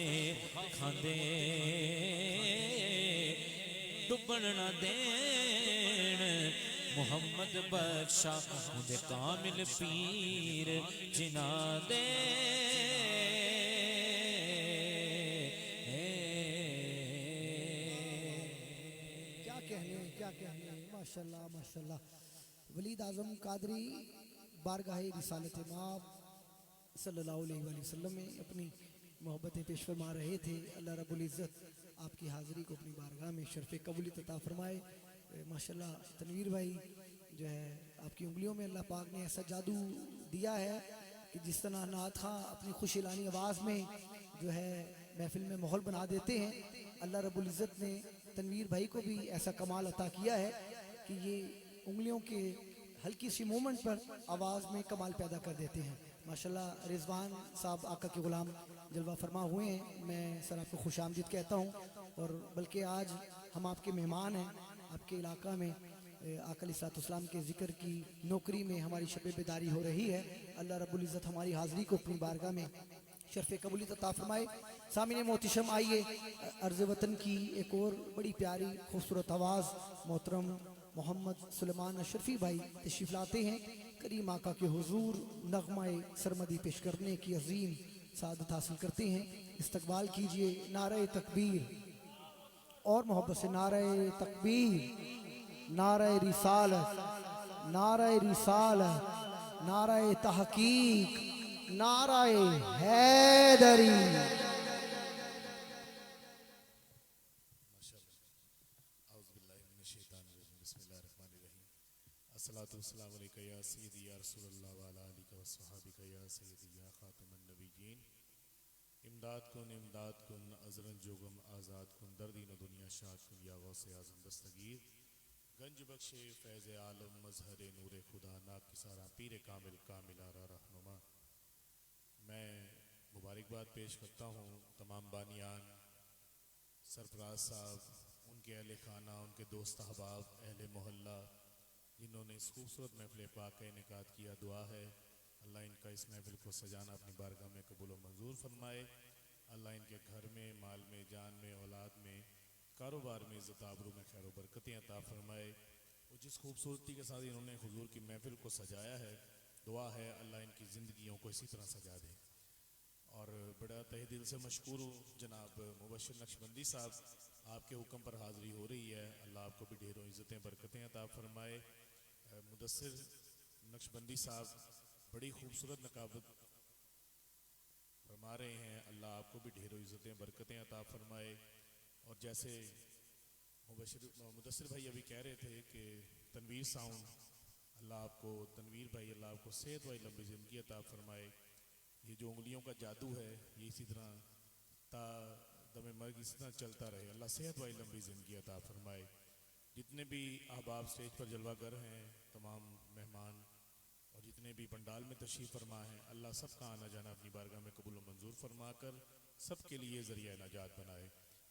खांदे, डुबन ना देन मुहम्मद बख्शा मुझे कामिल पीर जिना दे। क्या कहने माशाल्लाह माशाल्लाह। वलीद आजम कादरी बारगाहे रिसालत माब सल्लल्लाहु अलैहि वसल्लम में अपनी मोहब्बतें पेश फरमा रहे थे। अल्लाह रब्बुल इज़्ज़त आपकी हाज़िरी को अपनी बारगाह में शर्फ़ कबूलियत अता फरमाए। माशाल्लाह तनवीर भाई जो है आपकी उंगलियों में अल्लाह पाक ने ऐसा जादू दिया है कि जिस तरह नात खां अपनी खुशिलानी आवाज़ में जो है महफिल में माहौल बना देते हैं, अल्लाह रब्बुल इज़्ज़त ने तनवीर भाई को भी ऐसा कमाल अता किया है कि ये उंगलियों के हल्की सी मूवमेंट पर आवाज़ में कमाल पैदा कर देते हैं। माशाल्लाह रिजवान साहब आका के गुलाम जलवा फरमा हुए हैं, मैं सर आपको खुश आमदीद कहता हूँ। और बल्कि आज हम आपके मेहमान हैं, आपके इलाका में आका अलैहिस्सलाम के ज़िक्र की नौकरी में हमारी शब बेदारी हो रही है। अल्लाह रब्बुल इज़्ज़त हमारी हाज़िरी को अपनी बारगाह में शर्फ़ कबूलियत अता फरमाए। सामिने मोहतशम आइए अर्ज़ वतन की एक और बड़ी प्यारी खूबसूरत आवाज़ मोहतरम मोहम्मद सुलेमान अशरफी भाई तशरीफ़ लाते हैं। करीम आका के हुजूर नगमाए सरमदी पेश करने की अजीम सादत हासिल करते हैं। इस्तकबाल कीजिए नारे तकबीर और मोहब्बत से नारे तकबीर, नारे रिसालत, नारे रिसालत, नारे तहकीक, नारे हैदरी। अस्सलातु वस्सलामु अलैका या सय्यदी या रसूलल्लाह व अला आलिका व सहाबिका या सय्यदी या खातमुन नबिय्यीन। इमदाद कुन अज़रन जोगम आज़ाद कुन दर्दीन दुनिया शाद कुन या गौसे आज़म दस्तगीर। गंज बख्शे फैज़ आलम मजहर नूर खुदा नाक किसारा पीर कामिल कामिलारा रहनुमा। मैं मुबारकबाद पेश करता हूँ तमाम बानियान सरफराज साहब, उनके अहले खाना, उनके दोस्त अहबाब, अहले मोहल्ला जिन्होंने इस खूबसूरत महफिल पाक का इनेकाद किया। दुआ है अल्लाह इनका इस महफिल को सजाना अपनी बारगाह में कबूल व मंजूर फरमाए। अल्लाह इनके घर में, माल में, जान में, औलाद में कारोबार में इज़्ज़त आबरू में खैर बरकतें अता फरमाए। और जिस खूबसूरती के साथ इन्होंने हुजूर की महफिल को सजाया है, दुआ है अल्लाह इनकी ज़िंदगियों को इसी तरह सजा दे। और बड़ा तहे दिल से मशकूर हूँ जनाब मुबश्शिर नक्शबंदी साहब, आपके हुक्म पर हाज़िरी हो रही है। अल्लाह आपको भी ढेरों इज़्ज़तें बरकतें अता फरमाए। मुदस्सिर नक्शबंदी साहब बड़ी खूबसूरत नकाबत फरमा रहे हैं, अल्लाह आपको भी ढेरों इज़्ज़तें बरकतें अता फरमाए। और जैसे मुदस्सिर भाई अभी कह रहे थे कि तनवीर साउंड, अल्लाह आपको तनवीर भाई अल्लाह आपको सेहत वाली लंबी ज़िंदगी अता फरमाए। ये जो उंगलियों का जादू है ये इसी तरह ता दमे मर्ग इसी तरह चलता रहे। अल्लाह सेहत वाली लंबी ज़िंदगी अता फरमाए। जितने भी अहबाब स्टेज पर जलवागर हैं, तमाम मेहमान और जितने भी पंडाल में तशरीफ़ फरमा हैं, अल्लाह सबका आना जाना अपनी बारगाह में कबूल और मंजूर फरमा कर सबके लिए ज़रिया नजात बनाए।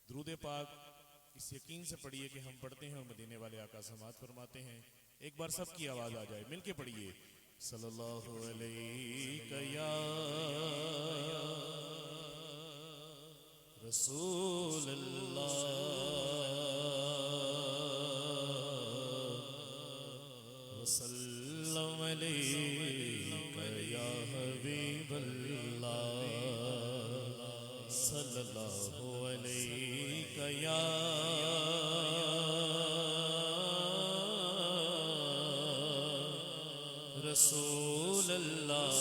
दुरूद पाक इस यकीन से पढ़िए कि हम पढ़ते हैं और मदीने वाले आका समात फरमाते हैं। एक बार सबकी आवाज़ आ जाए, मिलके पढ़िए सल्लल्लाहु अलैहि या रसूल अल्लाह वसल्लम अलैका या हबीब अल्लाह सल्लल्लाहु अलैका या रसूल अल्लाह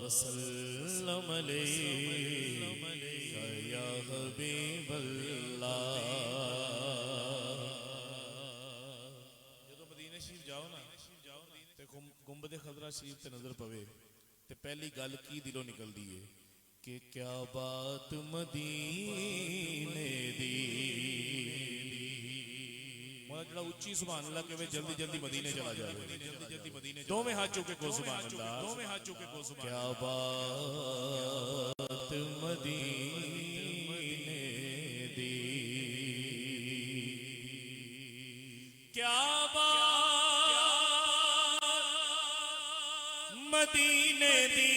वसल्लम अलैका या हबीब अल्लाह। जदों मदीने शरीफ जाओ ना ते गुंबद खजरा शरीफ ते नजर पवे ते पहली गल की दिलों निकलदी है कि क्या बात मदीने दी। जरा उच्ची सुभान अल्लाह के जल्दी जल्दी मदीने चला जाए, दो में हाथ चुके को सुभान अल्लाह, क्या बात मदीने दी, क्या बात मदीने दी,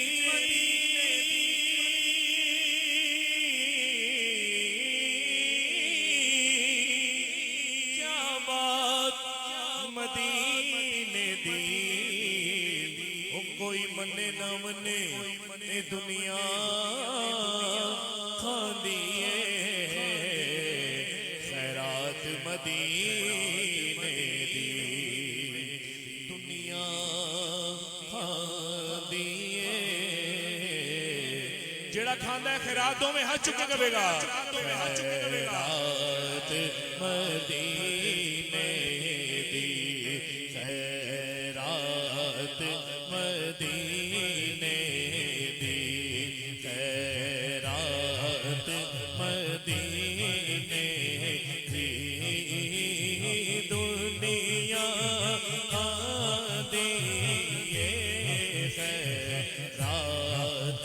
मदीने दी। ओ कोई मने ना मने ए दुनिया खांदी है खैरात मदीने दी, दुनिया खांदी है। जेड़ा खांदा है खैरातों में हाथ चुके करेगा, खैरात मदीने दी, खैरात मदीने दी, खैरात मदीने दी, दुनिया आंदी है खैरात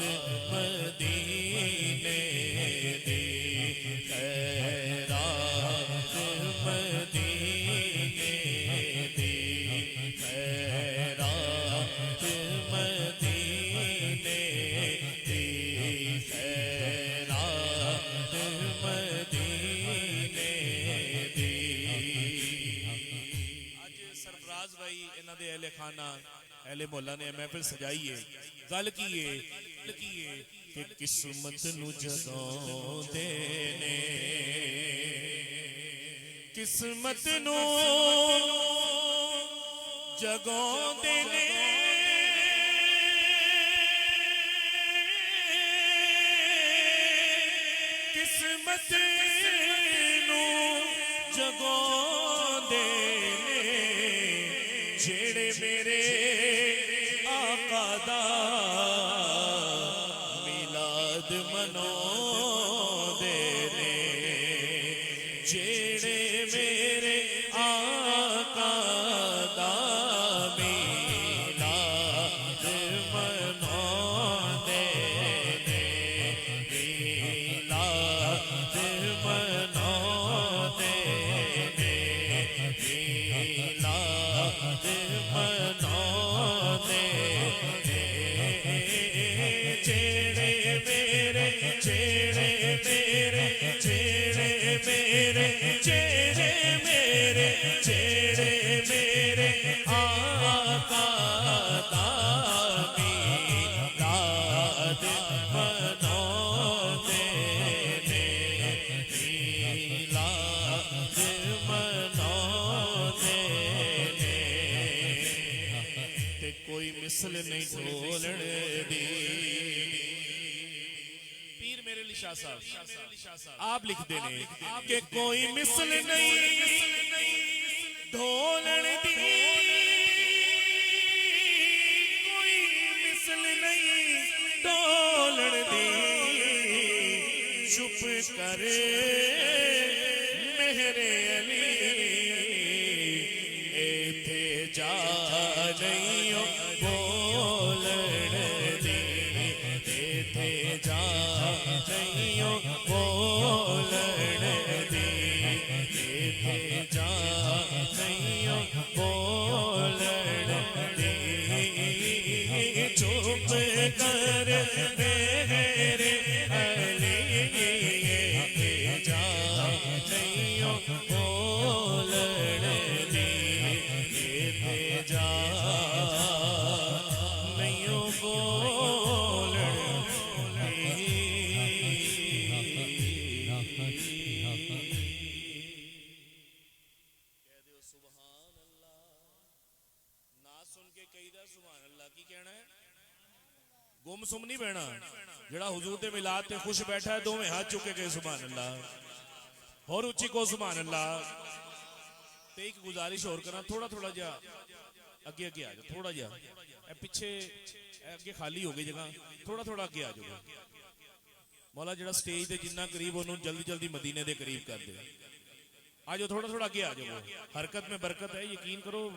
मदीने दी, खैरात मदीने दी, खैरात मदीने दी, खैरात मदीने दी। आज सरफराज भाई इन्हां दे अहले खाना अहले मोहल्ला ने महफिल सजाई है। गल की है कि किस्मत नू जगाउंदे ने, किस्मत नू जगाउंदे ने, किस्मत नू जगाउंदे ने, जेड़े मेरे आका दा मिलाद मनाउंदे ने, जेड़े मेरे आका दा मिलाद मनाउंदे ने, मिलाद मनाउंदे ने, मिलाद मनाउंदे ने, जेड़े मेरे चेहरे मेरे आका दा मीलाद मनाते ने मीलाद मनाते ने ते कोई मिसल नहीं ढोलण दी। पीर मेरे लिए शाह साहब आप लिखते ने कि कोई मिसल नहीं ढोलण दी, कोई मिसल नहीं ढोलण दी, चुप करे मेरे अली एथे जा नहीं बोलण दी, एथे जा नहीं बोलण दी, एथे जा नहीं बोलण दी, चुप कर मेरे अली एथे जा नहीं बोलण दी, एथे जा नहीं बोलण गुमसुम नहीं बहना जड़ा हुजूर दे मिलाद ते खुश बैठा है दोवें हाथ चुके गए सुभान अल्लाह और उच्ची को सुभान अल्लाह। ते एक गुजारिश और करना थोड़ा थोड़ा जा अगे अगे आ जाओ, थोड़ा जा पिछे अगे खाली हो गई जगह, थोड़ा थोड़ा अगे आ जाओ। मौला जड़ा स्टेज ते जिन्ना करीब उन्होंने जल्दी जल्दी मदीने दे करीब कर दे। आ जाओ थोड़ा थोड़ा अगे आ जाओ, हरकत में बरकत है, यकीन करो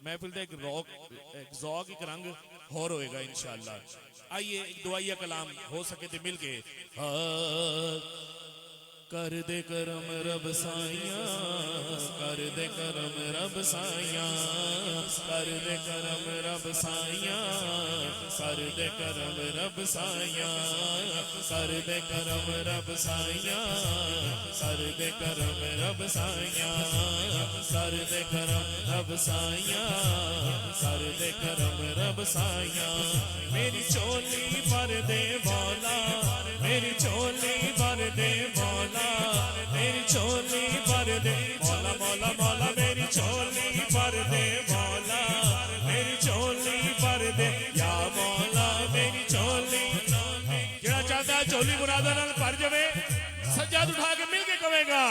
महफिल का एक रौक एक ज़ौक़ एक रंग और होएगा इंशाअल्लाह। आइए एक दुआया कलाम हो सके तो मिल के कर दे करम रब साइया, कर दे करम रब साइया, कर दे करम रब साइया, कर दे करम रब साइया, कर दे करम रब साइया, कर दे करम रब साइया, कर दे करम रब साइया, कर दे करम रब साइया। मेरी चोली भर दे मौला, मेरी चोली भर दे मौला, मेरी चोली भर दे मौला, मौला मौला मेरी चोली भर दे मौला, मेरी चोली भर दे या मौला मेरी चोली। क्या चाहता है चोली मुरादा नाल भर जावे, सज्जाद उठा के मिल के कहेगा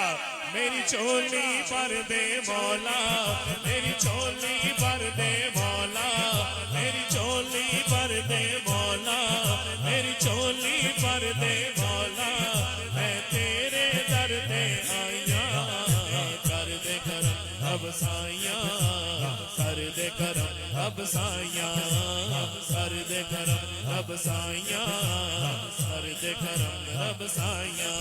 मेरी चोली भर दे मौला, मेरी चोली भर दे मौला, मेरी चोली भर दे मौला, मेरी चोली भर दे मौला। मैं तेरे दर दे आया, कर दे करम अब साइया, कर दे करम अब साइया, कर दे करम अब साइया, कर दे करम अब साइया।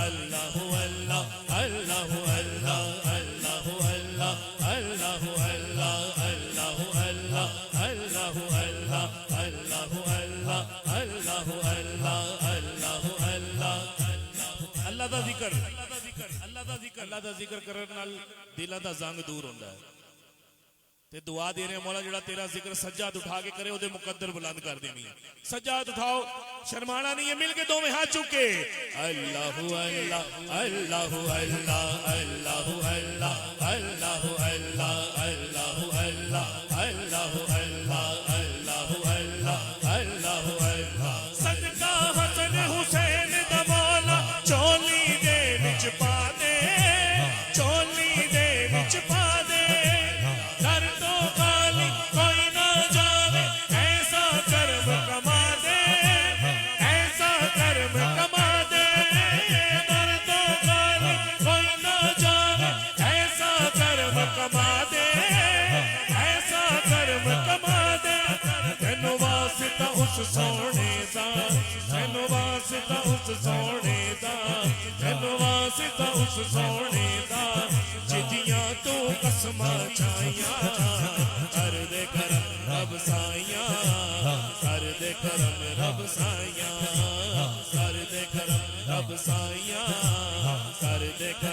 अल्लाह अल्लाह अल्लाह अल्लाह अल्लाह अल्लाह अल्लाह अल्लाह अल्लाह अल्लाह अल्लाह अल्लाह अल्लाह अल्लाह अल्लाह अल्लाह अल्लाह अल्लाह। अल्लाह दा जिक्र, अल्लाह दा जिक्र, अल्लाह दा जिक्र करन नाल दिलां दा जंग दूर होंदा है। ते दुआ दे रहे मौला जड़ा तेरा जिक्र सज्जाद उठा के करे ओदे मुकद्दर बुलंद कर देनी। सज्जाद उठाओ, शर्माना नहीं है, मिल के दो में हाथ चुके अल्लाह अल्लाह अल्लाह अल्लाह अल्लाह अल्लाह अल्लाह अल्लाह अल्लाह अल्लाह अल्लाह अल्लाह अल्लाह अल्लाह अल्लाह अल्लाह। सदका हसन हुसैन दा मौला चोली दे विच पा दे, चोली दे विच पा दे, घर तो खाली कोई ना जावे, ऐसा कर्म कमा दे, ऐसा कर्म कमा दे, घर तो खाली कोई ना जावे, ऐसा कर्म कमा दे, ऐसा कर्म कमा दे। तेनू वास्ता उस सोने दा, तेनू वास्ता उस सोने दा, तेनू वास्ता उस सोने दा, जिदियां तू कसमां चाहियां, कर दे करम रब साइया, कर दे करम रब साइया, कर दे करम रब साइया, कर दे करम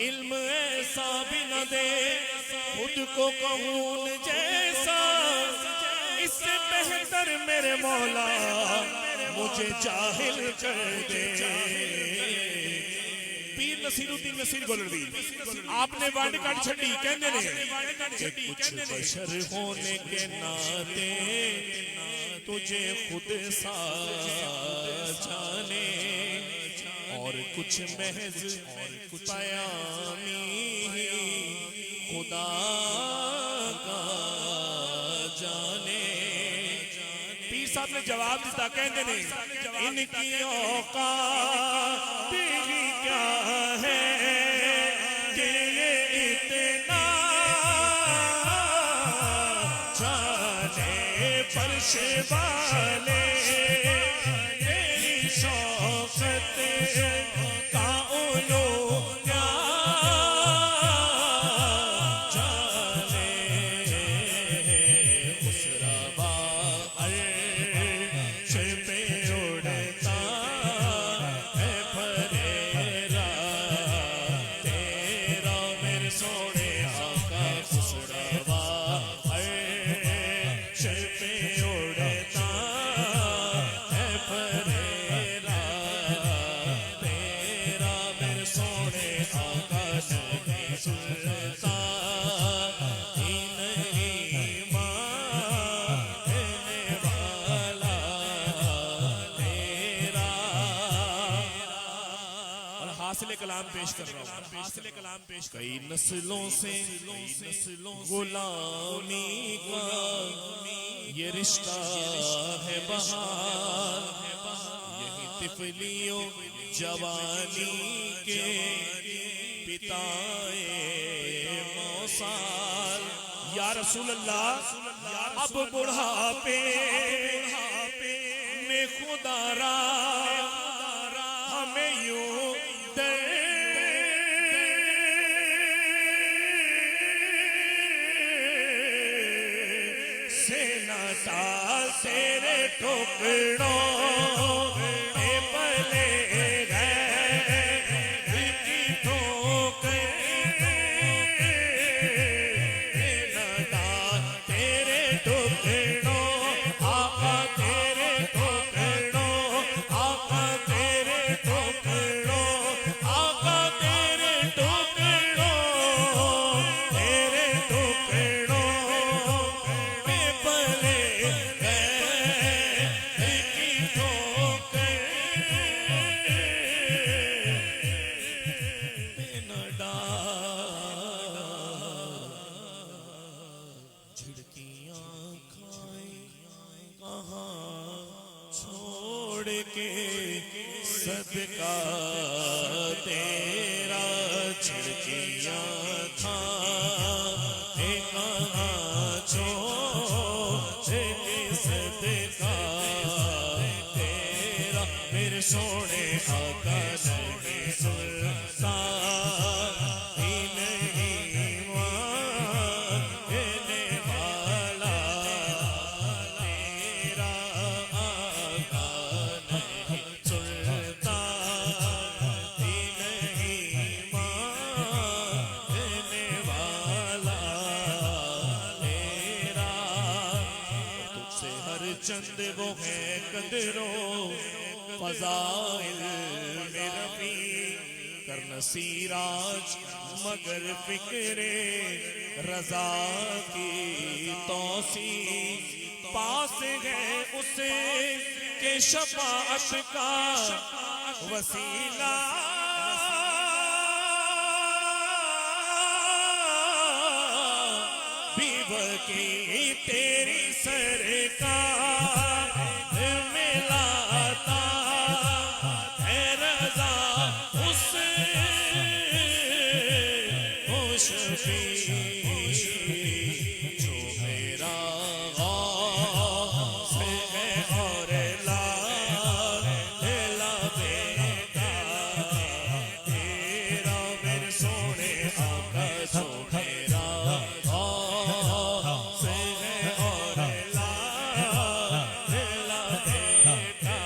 इल्म ऐसा भी न दे खुद को कहून जैसा, इससे बेहतर मेरे मौला मुझे जाहिल कर दे। पीर नसीरुद्दीन नसीर गोलरदी आपने वर्ड काट छड़ी कहने ने कि कुछ बशर होने के नाते तुझे खुद सा जाने, और कुछ महज और कुछ बयानी खुदा का जाने। पीर साहब ने जवाब दिता कहते ने इनकी औकात ही क्या है कि ये इतना जाने फर्श वाले तेरी शौकत का उलो क्या जाने। खुसरवा अर्श पे उड़ता है फरेरा तेरा मेरे सोने आका। खुसरवा अर्श पे उड़ता है फरेरा तेरा मेरे सोने आका। नहीं सुनता ही नहीं मानने वाला तेरा। और हासिल कलाम पेश कर रहा हूँ, हासिल कलाम पेश। कई नस्लों से गुलामी का ये रिश्ता है बहार, यही तिफलियों जवानी के पिताए मौसाल। या रसूल अल्लाह अब बुढ़ापे में खुदारा हमें यूं से नाता तेरे टुकड़ों में पले गए की ठोकर नाता तेरे टुकड़ों आका तेरे टुकड़ों आका तेरे टुकड़ों आका तेरे टुकड़ों तेरे टुकड़ों में पले झिड़कियां खाए कहाँ छोड़ के सदका तेरा। झिड़कियां खाए कहाँ छोड़ के सदका तेरा मेरे सोने आका। नहीं सुनता ही नहीं मानने वाला तेरा आका। नहीं सुनता ही नहीं मानने वाला तेरा। तुझसे हर चंद वो है कदरों फजाइल में रफी कर नसीराज मगर फिक्रे रजा की तौसी। पास है उसे के शफाअत का वसीला बीवकी तेरी सरकार मिलाता है रजा उस शफी जो मेरा गौस है और ला बेटा तेरा मेरे सोने आका। जो मेरा गौस है और ला बेटा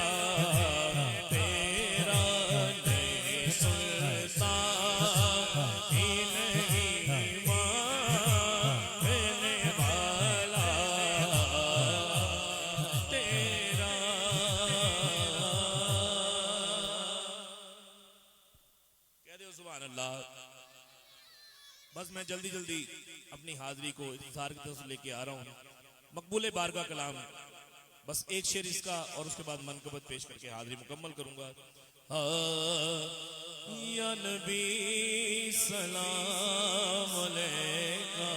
तेरा नहीं सुनता बस मैं जल्दी जल्दी अपनी हाजिरी को इंतजार की तरफ लेके आ रहा हूँ। मकबूल बारगाह कलाम, बस एक शेर इसका और उसके बाद मनकबत पेश करके हाजिरी मुकम्मल करूंगा। या नबी सलाम अलैका,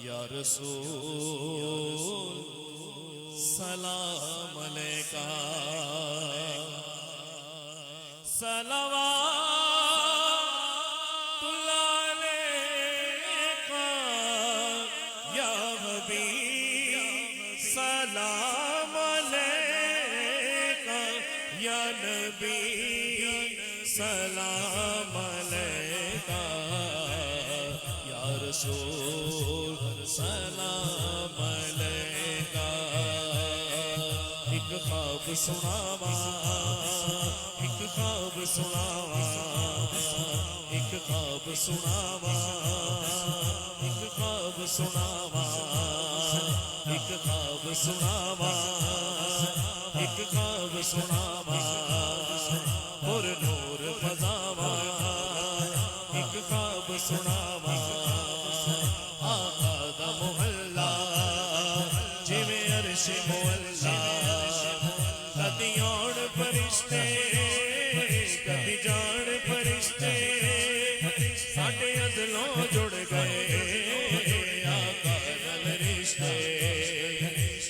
या रसूल सलाम अलैका, सलावतुल्लाह अलैका, या हबीब सलाम अलैका, या नबी सलाम अलैका, या रसूल सलाम अलैका। एक ख्वाब सुनावा, एक ख्वाब सुनावा, एक ख्वाब सुनावा, एक ख्वाब सुनावा, एक ख्वाब सुनावा, एक ख्वाब सुनावा, और नूर फजावा, एक ख्वाब सुनावा। आका दा मोहल्ला जिवें अर्श मोहल्ला, कदी आउण फरिश्ते कदी जान फरिश्ते, साडे अदलों जुड़ गए आका नाल रिश्ते।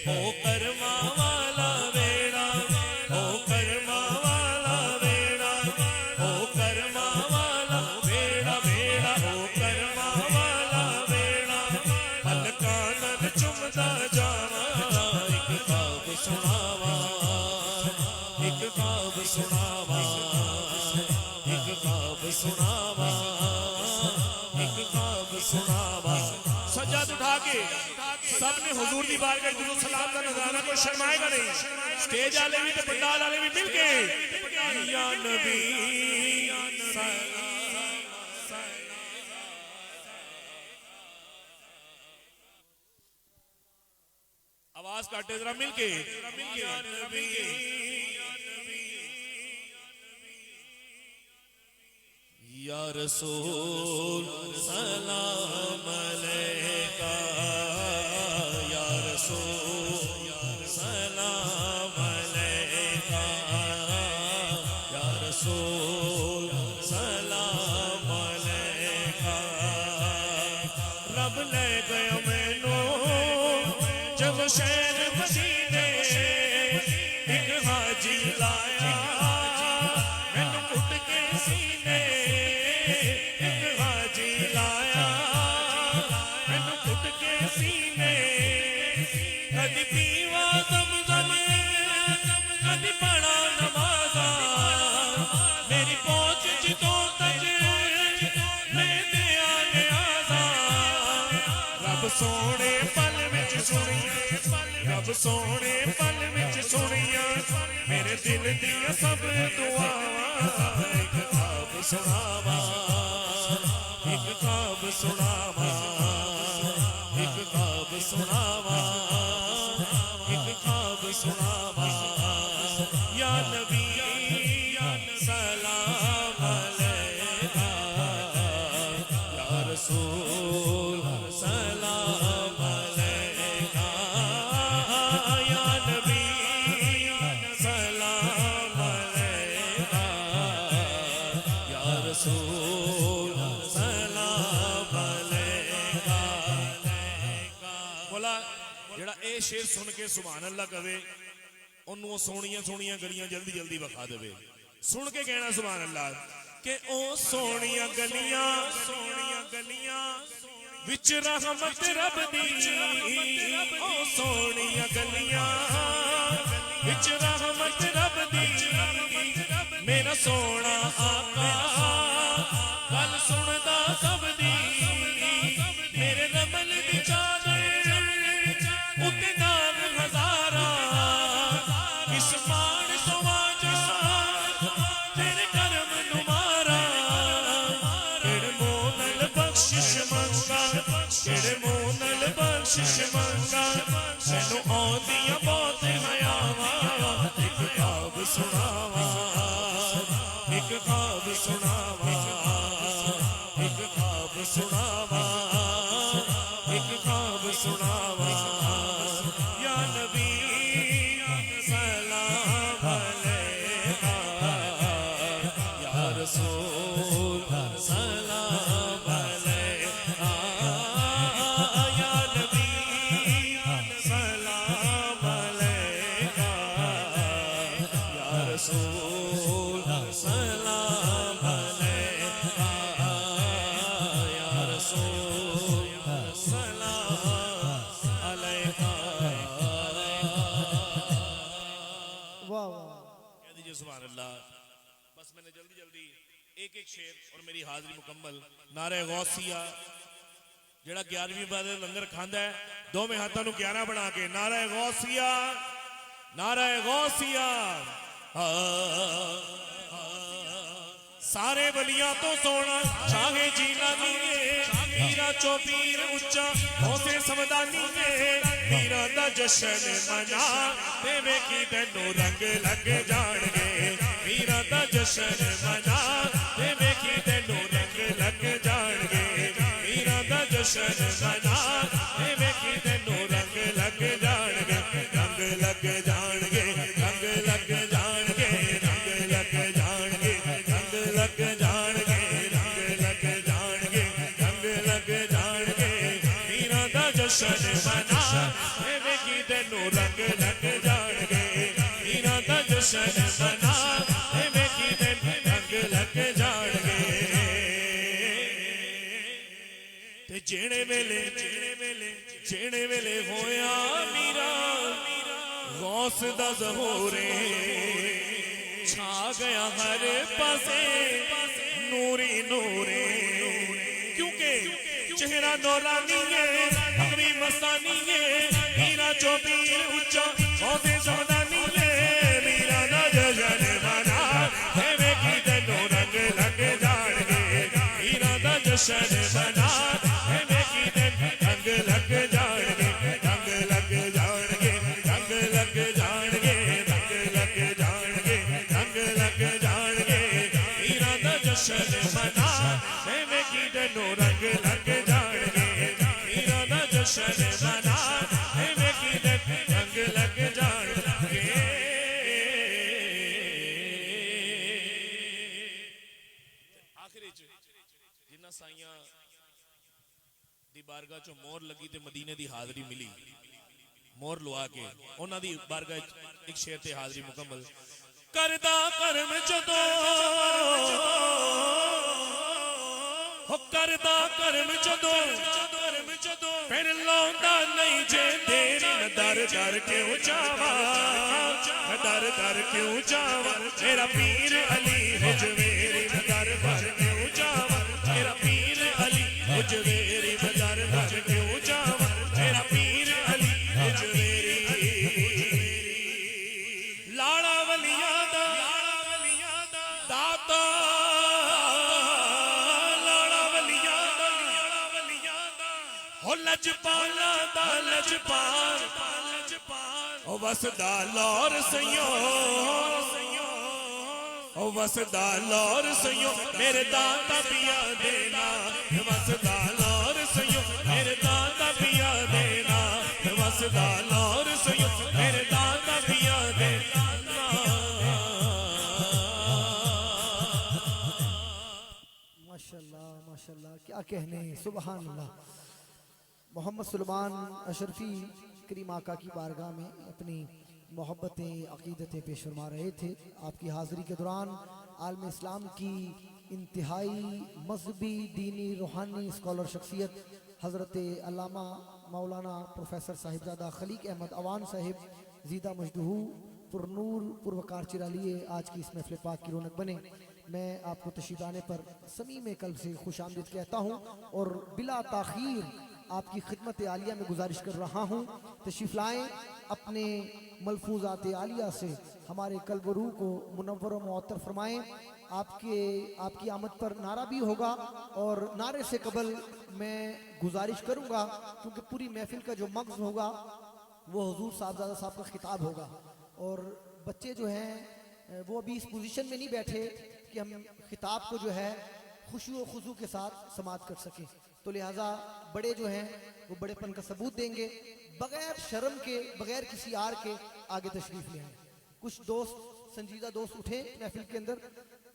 ओ कर्मा वाला वेड़ा, ओ कर्मा वाला वेड़ा, ओ कर्मा वाला वेड़ा वेड़ा, ओ कर्मा वाला वेड़ा, हलका नल चुमदा जावा। एक ख्वाब सुनावा, एक ख्वाब सुनावा, एक ख्वाब सुनावा, एक ख्वाब सुनावा। सज्जाद उठा के सबने हुजूर दी बारगाह में दुरूद सलाम का नजराना, कोई शर्माएगा नहीं। स्टेज वाले भी तो पंडाल वाले भी मिलके या नबी आवाज काटे जरा मिलके, या नबी या रसूल सलाम अलैका, या रसूल सलाम अलैका, या रसूल सलाम अलैका। रब ले गया मैनू जब शहर मदीने, एक हाजी लाया मैनू कुट के सीने, एक हाजी लाया मैनू कुट के सीने। कदी पीवा दमदम, कदी पढ़ा नमाजा, मेरी पहुंच जितों तक मैं दिया न्याजा। रब सोने पल विच सुनिया, रब सोने पल विच सुनिया, मेरे दिल दिया सब दुआवां। एक ख्वाब सुनावा, एक ख्वाब सुनावा, एक ख्वाब सुनावा, एक ख्वाब सुनावा। या नबी सलाम अलैका, या रसूल सलाम अलैका, या नबी सलाम अलैका, या रसूल सलाम अलैका। बोला जेड़ा ए शेर सुन के सुभान अल्लाह कवे, ओनू सोहणियां सोहणियां गलियां जल्दी जल्दी विखा देवे। सुन के कहना सुभान अल्लाह के ओ सोहणियां गलियां विच रहमत रब दी, ओ सोहणियां गलियां विच रहमत रब दी। मेरा सोहना आका गल सुनदा सब दी, मेरे रमल दी चादर उत्ते दाग हजारा। इस मान तो आजा तेरे करम नुमारा, तेरे मोनल बख्शिश मंगा, तेरे मोनल बख्शिश मंगा, मैनू आउंदियां बहुत हयावां। एक ख्वाब सुनावा, एक ख्वाब सुनावा, रसूल सलाम अलैका या नबी सलाम अलैका या रसूल सलाम अलैका या रसूल सलाम अलैका। वाह वाह कह दीजिए सुभान अल्लाह। बस मैंने जल्दी जल्दी एक एक शेर और मेरी हाजिरी मुकम्मल। नारे गौसिया जेड़ा 11वीं बार लंगर खांदा है दोवें हाथों नूं 11 बना के नारे गौसिया नारे गौसिया। सारे बलिया तो सोना चाहे जीना नहीं मीरा चौपीर उच्चा होते समदानी मीरा दा जशन मना देवे की तेनू रंग लग जाणगे मीरा दा जशन मना देवे की तेनू रंग लग जाणगे मीरा दा जशन मना देवे की तेनू रंग लग जाणगे रंग लग जाणगे रंग लग जाणगे रंग लग जाणगे रंग लग जाणगे रंग लग जाणगे रंग लग जाणगे मीरा दा जशन मना देवे की तेनू रंग लग जाणगे मीरा दा जशन मना देवे की तेनू रंग लग जाणगे। ते जेणे वेले होया मीरा गौस दा ज़हूरे छा गया हर पासे नूरी नूरे क्योंकि चेहरा नौरानी है अगली मस्तानी है मीरा चौपीर उच्चा गौसे समदानी है मीरा दा जशन मना देवे की तेनू रंग लग जाणगे मीरा दा जशन मना देवे की तेनू रंग लग जाणगे रंग लग जाणगे रंग लग जाणगे रंग लग जाणगे रंग लग जाणगे मीरा दा जशन मना देवे की तेनू रंग लग जाणगे मीरा दा जशन मना देवे की तेनू रंग लग जाणगे। आखिरी च जिन्ना साइयां दी बारगाह चो मोहर लगी ते मदीने दी हाजरी मिली मोहर लुआ के उन्हां दी बारगाह एक शेर ते हाजरी मुकम्मल। करदा करम जदों हो करदा करम जदों फिर लौंदा नहीं जे तेरी मैं दर दर क्यों जावा मैं दर दर क्यों जावा मेरा पीर अली हुजवेरी मैं दर दर क्यों जावा मेरा पीर अली हुजवेरी मैं दर दर क्यों जावा मेरा पीर अली हुजवेरी। लाड़ा वलिया दा दाता लाड़ा वलिया दा हो लजपाला दा लजपाल ओ वसदा लौर सयो ओ वसदा लौर सयो मेरे दाता पिया देना वसदा लौर सयो मेरे दाता पिया देना वसदा लौर सयो मेरे दाता पिया देना। माशाल्लाह माशाल्लाह क्या कहने सुभान अल्लाह। मोहम्मद सुलेमान अशरफी करीम आका की बारगाह में अपनी मोहब्बतें अकीदतें पेश फरमा रहे थे। आपकी हाज़िरी के दौरान आलम इस्लाम की इंतहाई मजहबी दीनी रूहानी स्कॉलर शख्सियत हज़रत अल्लामा मौलाना प्रोफेसर साहिबजादा खलीक अहमद अवान साहिब जीदा मजदूहू पुरनूर पुरवकार चिरा लिए आज की इस महफिल पाक की रौनक बने। मैं आपको तशरीफ आने पर समी में कल्ब से खुश आमदीद कहता हूँ और बिला ताख़ीर आपकी खिदमत आलिया में गुजारिश कर रहा हूँ तशरीफ लाएँ अपने मलफूजात आलिया से हमारे कल्ब रूह को मुनव्वर व मुअत्तर फरमाएँ। आपकी आमद पर नारा भी होगा और नारे से कबल मैं गुजारिश करूँगा क्योंकि पूरी महफिल का जो मग़ज़ होगा वो हुजूर साहबजादा साहब का खिताब होगा और बच्चे जो हैं वो अभी इस पोजीशन में नहीं बैठे कि हम खिताब को जो है खुशी व खुशू के साथ समात कर सकें, तो लिहाजा बड़े जो हैं वो बड़ेपन का सबूत देंगे बगैर शर्म के बगैर किसी आर के आगे तशरीफ ले आए। कुछ दोस्त संजीदा दोस्त उठे महफिल के अंदर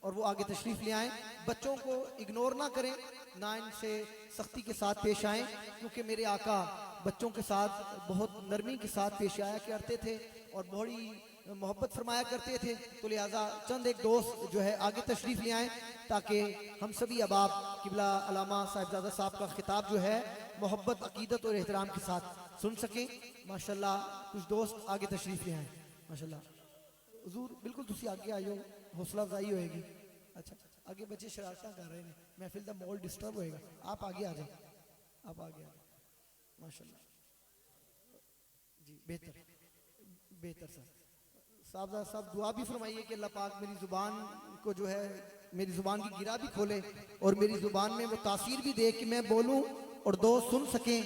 और वो आगे तशरीफ़ ले आएँ। बच्चों को इग्नोर ना करें, ना इनसे सख्ती के साथ पेश आएँ, क्योंकि मेरे आका बच्चों के साथ बहुत नरमी के साथ पेश आया करते थे और बड़ी मोहब्बत फरमाया करते थे। तो लिहाजा चंद एक दोस्त जो है आगे तशरीफ़ ले आएँ ताकि हम सभी अबाब किबला अलामा साहिबजादा साहब का खिताब जो है मोहब्बत, अकीदत और एहतराम के साथ सुन सकें। माशाल्लाह कुछ दोस्त आगे तशरीफ़ ले आएँ। माशाल्लाह हुजूर बिल्कुल तुसी आगे आइयो, हौसला अफजाई होएगी। अच्छा आगे बच्चे शरारतां कर रहे हैं, महफिल का माहौल डिस्टर्ब होएगा, आप आगे आ जाओ, आप आगे आ जाओ। माशाल्लाह जी, बेहतर बेहतर साहब दुआ भी फरमाइए कि अल्लाह पाक मेरी ज़ुबान को जो है, मेरी ज़ुबान की गिरा भी खोले और मेरी ज़ुबान में वो तासीर भी दे कि मैं बोलूँ और दोस्त सुन सकें,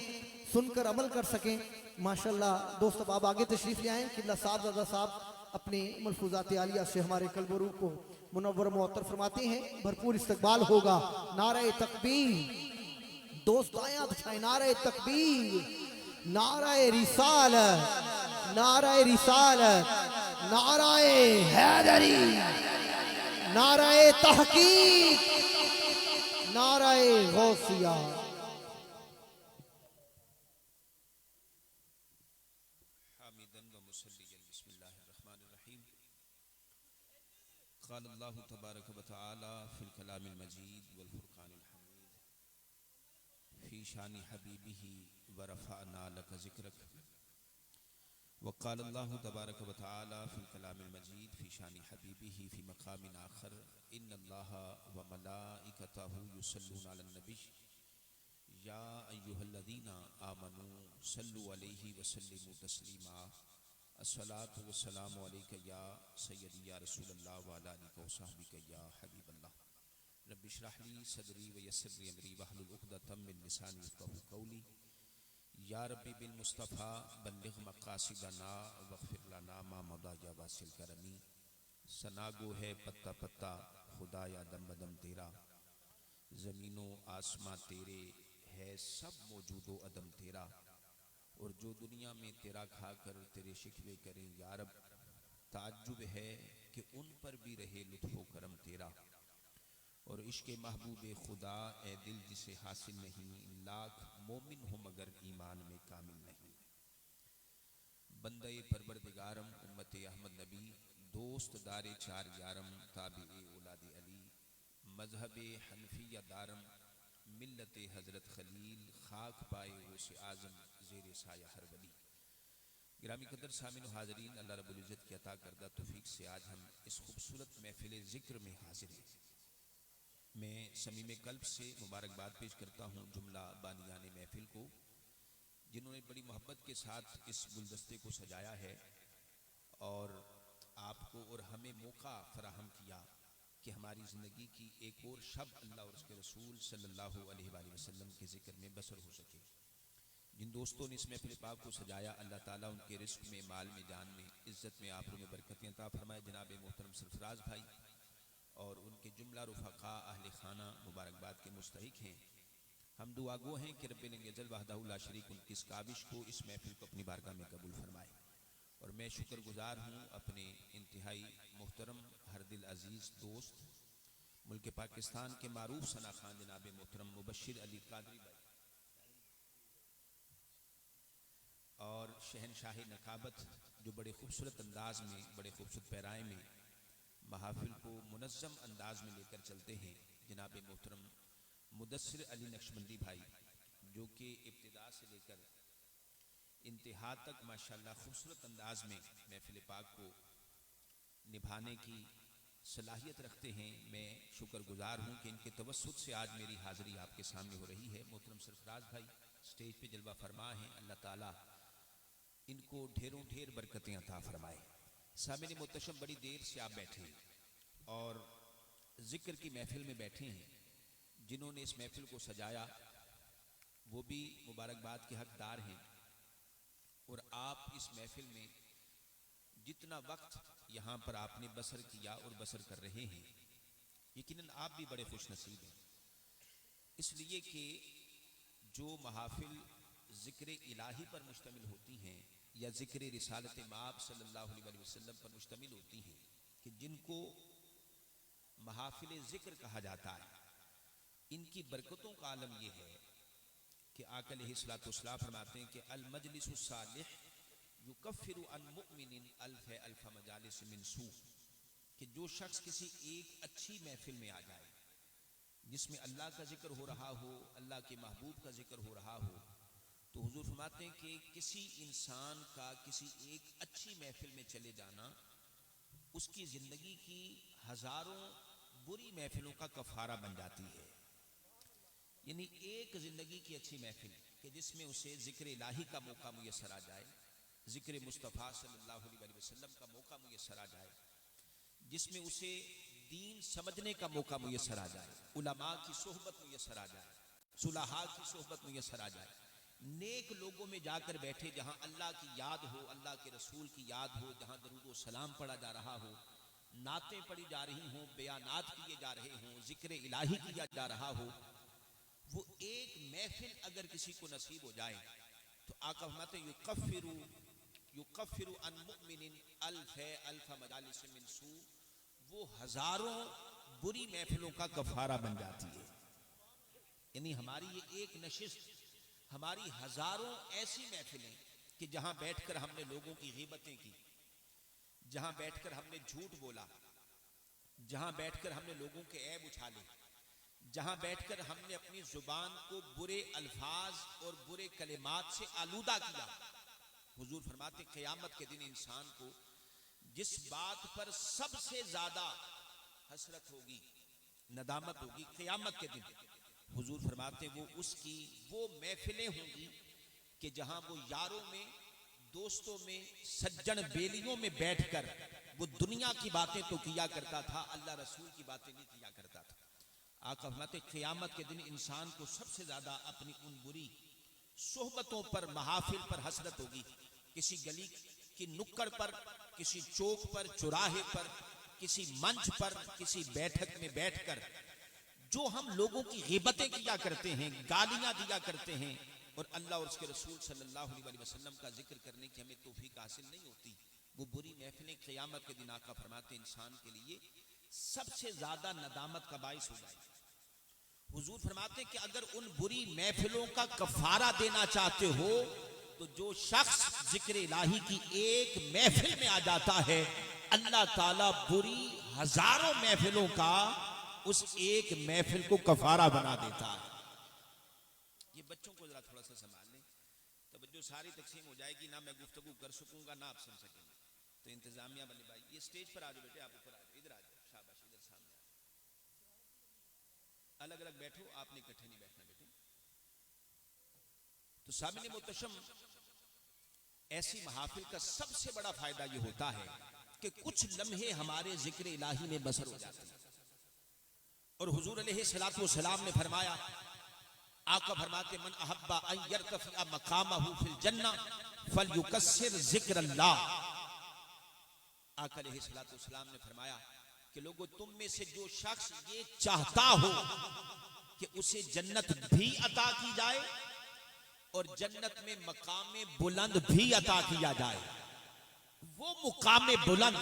सुनकर अमल कर सकें। माशाल्लाह दोस्त अब आप आगे तशरीफ़ ले आएँ। किबला साहबजादा साहब अपने मलफूज़ात आलिया से हमारे कल्ब और रूह को मुनव्वर मुअत्तर फरमाते हैं। भरपूर इस्तकबाल होगा। नारे तकबीर, दोस्त आए आप छाए, नारे तकबीर, नारे रिसालत, नारे रिसालत, नाराए हैदरी, नाराए तहकीक, नाराए गौसिया। क़ाल अल्लाहु तबारक व तआला फ़िल कलामिल मजीद वल फ़ुरक़ानिल हमीद फ़ी शानि हबीबिही व रफ़अना लका ज़िक्रक। व क़ाल अल्लाहु तबारक व तआला फ़िल कलामिल मजीद फ़ी शानि हबीबिही फ़ी मक़ामिन आख़र इन्नल्लाहा व मलाइकतहु युसल्लूना अलन नबी या अय्युहल्लज़ीना आमनू सल्लु अलैहि व सल्लिमू तस्लीमा। अस्सलातु वस्सलामु अलैका या सय्यदी या रसूलल्लाह व अला आलिका व सहबिका या हबीबल्लाह। रब्बि इश्रह ली सदरी व यस्सिर ली अमरी वहलुल उक़दतम मिन लिसानी यफ़क़हू क़ौली। या रब्बी बिल मुस्तफ़ा बल्लिग़ मक़ासिदना वग़फ़िर लना मा मदा या वासिल करमी। सनागो है पत्ता पत्ता खुदाया दम बदम तेरा, ज़मीनो आसमां तेरे है सब मौजूदो अदम तेरा। और जो दुनिया में तेरा खाकर तेरे शिकवे करें या रब, ताज्जुब है कि उन पर भी रहे लुत्फ़ो करम तेरा। और इश्क़ महबूब खुदा ए दिल जिसे हासिल नहीं, लाख मोमिन हो मगर ईमान में कामिल नहीं। बंदे परवरदिगारम उम्मत अहमद नबी, दोस्त दारे चार यारम ताबिए औलाद अली। मजहब हनफिया दारम मिल्लत हज़रत खलील, खाक पाए गौसे आज़म ज़ेरे साया हर वली। गिरामी कदर सामिन हाज़रीन, अल्लाह रब्बुल इज़्ज़त की अता करदा तौफीक से आज हम इस खूबसूरत महफिल ज़िक्र में हाजिर हैं। मैं समीम कल्ब से मुबारकबाद पेश करता हूँ जुमला बानियाने महफिल को, जिन्होंने बड़ी मोहब्बत के साथ इस गुलदस्ते को सजाया है और आपको और हमें मौका फराहम किया कि हमारी ज़िंदगी की एक और शब अल्लाह और उसके रसूल सल्लल्लाहु अलैहि वसल्लम के ज़िक्र में बसर हो सके। जिन दोस्तों ने इस महफिल पाक को सजाया, अल्लाह ताला उनके रिस्क में, माल में, जान में, इज़्ज़त में, आबरू में बरकतें अता फरमाए। जनाब मोहतरम सरफराज भाई और उनके जुमला रुफ़क़ा अहले खाना मुबारकबाद के मुस्तहिक हैं। हम दुआ गो हैं कि रब्बिल अज़्ज़ल वहदहु ला शरीक उनकी इस काबिश को, इस महफिल को अपनी बारगाह में कबूल फरमाए। और मैं शुक्रगुजार हूँ अपने इंतहाई मोहतरम हर दिल अजीज़ दोस्त मुल्क पाकिस्तान के मारूफ सना खान जनाब मोहतरम मुबश्शिर अली कादरी भाई और शहनशाह नकाबत, जो बड़े खूबसूरत अंदाज में, बड़े खूबसूरत पैराए में महाफिल को मुनज़्ज़म अंदाज में लेकर चलते हैं। जनाब मोहतरम मुदस्सिर अली नक्शबंदी भाई, जो कि इब्तिदा से लेकर इंतहा तक माशाल्लाह खूबसूरत अंदाज में महफिल पाक को निभाने की सलाहियत रखते हैं। मैं शुक्रगुजार हूँ कि इनके तवस्सुत से आज मेरी हाज़िरी आपके सामने हो रही है। मोहतरम सरफराज भाई स्टेज पे जलवा फरमा हैं, अल्लाह ताला इनको ढेरों ढेर बरकतें अता फरमाए। सामिन मुतशम, बड़ी देर से आप बैठे और ज़िक्र की महफिल में बैठे हैं। जिन्होंने इस महफिल को सजाया वो भी मुबारकबाद के हकदार हैं। और आप इस महफिल में जितना वक्त यहाँ पर आपने बसर किया और बसर कर रहे हैं, यकीनन आप भी बड़े खुश नसीब हैं, इसलिए कि जो महाफिल ज़िक्र इलाही पर मुश्तमिल होती हैं या ज़िक्र रिसालत माब सल्लल्लाहु अलैहि वसल्लम पर मुश्तमिल होती हैं, कि जिनको महाफिल ज़िक्र कहा जाता है। इनकी बरकतों का आलम यह है कि आका अलैहिस्सलाम फरमाते हैं कि अल मजलिसु सालिह युकफ्फिरु अन मुमिनिन अल्फ मजालिस मिन सू, कि जो शख्स किसी एक अच्छी महफिल में आ जाए जिसमें अल्लाह का जिक्र हो रहा हो, अल्लाह के महबूब का जिक्र हो रहा हो, तो हुजूर फरमाते हैं कि किसी इंसान का किसी एक अच्छी महफिल में चले जाना उसकी जिंदगी की हजारों बुरी महफिलों का कफारा बन जाती है। यानी एक जिंदगी की अच्छी महफिल कि जिसमें उसे जिक्र इलाही का मौका मुयस्सर आ जाए, जिक्र मुस्तफ़ा सल्लल्लाहु अलैहि वसल्लम का मौका मुयस्सर आ जाए, जिसमें उसे दीन समझने का मौका मुयस्सर आ जाए, उलमा की सोहबत मुयस्सर आ जाए, सुलहा की सोहबत मुयस्सर आ जाए, नेक लोगों में जाकर बैठे जहां अल्लाह की याद हो, अल्लाह के रसूल की याद हो, जहां दरूद व सलाम पढ़ा जा रहा हो, नातें पढ़ी जा रही हों, बयानात किए जा रहे हों, जिक्र इलाही किया जा रहा हो, वो एक महफिल अगर किसी को नसीब हो जाए तो आका फरमाते युकफ्फिरु अन मुमिनिन अल्फ मजालिस मिन सू, वो हजारों बुरी महफिलों का कफारा बन जाती है। यानी हमारी ये एक नशिस्त, हमारी हजारों ऐसी महफिलें कि जहां बैठकर हमने लोगों की गीबतें की, जहां बैठकर हमने झूठ बोला, जहां बैठकर हमने लोगों के ऐब उछाले, जहां बैठकर हमने अपनी जुबान को बुरे अल्फाज और बुरे कलिमात से आलूदा किया। हुजूर फरमाते क़यामत के दिन इंसान को जिस बात पर सबसे ज्यादा हसरत होगी, नदामत होगी क़यामत के दिन, हुजूर फरमाते वो उसकी वो महफिलें होंगी कि जहां वो यारों में, दोस्तों में, सज्जन बेलियों में बैठकर वो दुनिया की बातें तो किया करता था, अल्लाह रसूल की बातें नहीं किया करता था। आका फरमाते क़यामत के दिन इंसान को सबसे ज्यादा अपनी उन बुरी सोहबतों पर, महाफिल पर हसरत होगी। किसी गली की नुक्कड़ पर, किसी चौक पर, चौराहे पर, किसी मंच पर, किसी बैठक में बैठकर जो हम लोगों की ग़ीबतें किया करते हैं, गालियां दिया करते हैं, और अल्लाह और उसके रसूल सल्लल्लाहु अलैहि वसल्लम का जिक्र करने की हमें तौफीक हासिल नहीं होती, वो बुरी महफिलें क़यामत के दिन आका फरमाते इंसान के लिए सबसे ज्यादा नदामत का बाइस हो जाए। हुजूर फरमाते कि अगर उन बुरी महफिलों का कफारा देना चाहते हो तो जो शख्स जिक्र इलाही की एक महफिल में आ जाता है, अल्लाह ताला बुरी हजारों महफिलों का उस एक महफिल को कफारा बना देता है। ये बच्चों को जरा थोड़ा सा संभाल लें, तवज्जो सारी तकसीम हो जाएगी, ना मैं गुफ्तगू कर सकूंगा ना आप सुन सकेंगे। तो इंतजामिया वाले भाई ये स्टेज पर आ जाओ बेटे, आप ऊपर आ जाओ, इधर आ जाओ, शाबाश, इधर सामने आ जाओ, अलग अलग बैठो, आपने इकट्ठे नहीं बैठना बेटे। तो सामने मुतशम ऐसी महाफिल का सबसे बड़ा फायदा ये होता है कि कुछ लम्हे हमारे जिक्र इलाही में बसर हो जाते हैं। और हुजूर अलैहिस्सलातु वस्सलाम ने फरमाया, आका फरमाते मन अहब्बा अन यरतफिअ मकामहु फिल जन्नह फलयुकस्सिर ज़िक्रल्लाह। आका अलैहिस्सलातु वस्सलाम ने फरमाया कि लोगों तुम में से जो शख्स ये चाहता हो कि उसे जन्नत भी अता की जाए और जन्नत में मकाम बुलंद भी अता किया जाए, वो मुकाम बुलंद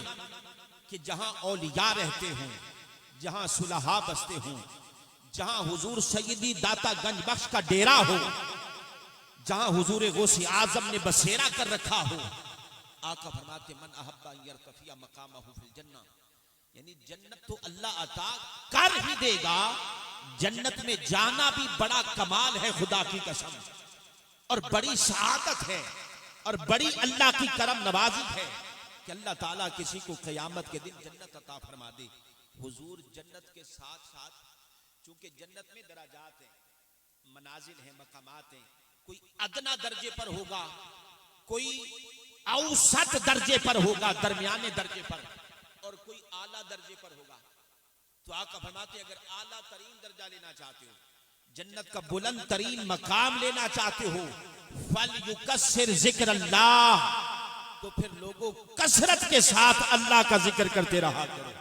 कि जहां औलिया रहते हों, जहां सुलहा बसते हों, जहां हुजूर सैयदी दाता गंज बख्श का डेरा हो, जहां हुजूर गौसे आजम ने बसेरा कर रखा हो। आका फरमाते मन अहब्बा यरतफिया मकामहु फिल जन्नह, यानी जन्नत तो अल्लाह अता कर ही देगा, जन्नत में जाना भी बड़ा कमाल है, खुदा की कसम, और बड़ी सआदत है और बड़ी अल्लाह की करम नवाजी है कि अल्लाह ताला किसी को क़यामत के दिन जन्नत अता फरमा दे। हुजूर जन्नत के साथ साथ, चूंकि जन्नत में दराजात हैं, मनाजिल हैं, मकामात हैं, कोई अदना दर्जे पर होगा, कोई औसत दर्जे पर होगा, दरमियाने दर्जे पर, और कोई आला दर्जे पर होगा। तो आका फरमाते अगर आला तरीन दर्जा लेना चाहते हो, जन्नत का बुलंद तरीन मकाम लेना चाहते हो, फलयुकस्सिर ज़िक्रल्लाह, तो फिर लोगों कसरत के साथ अल्लाह का जिक्र करते रहा करो।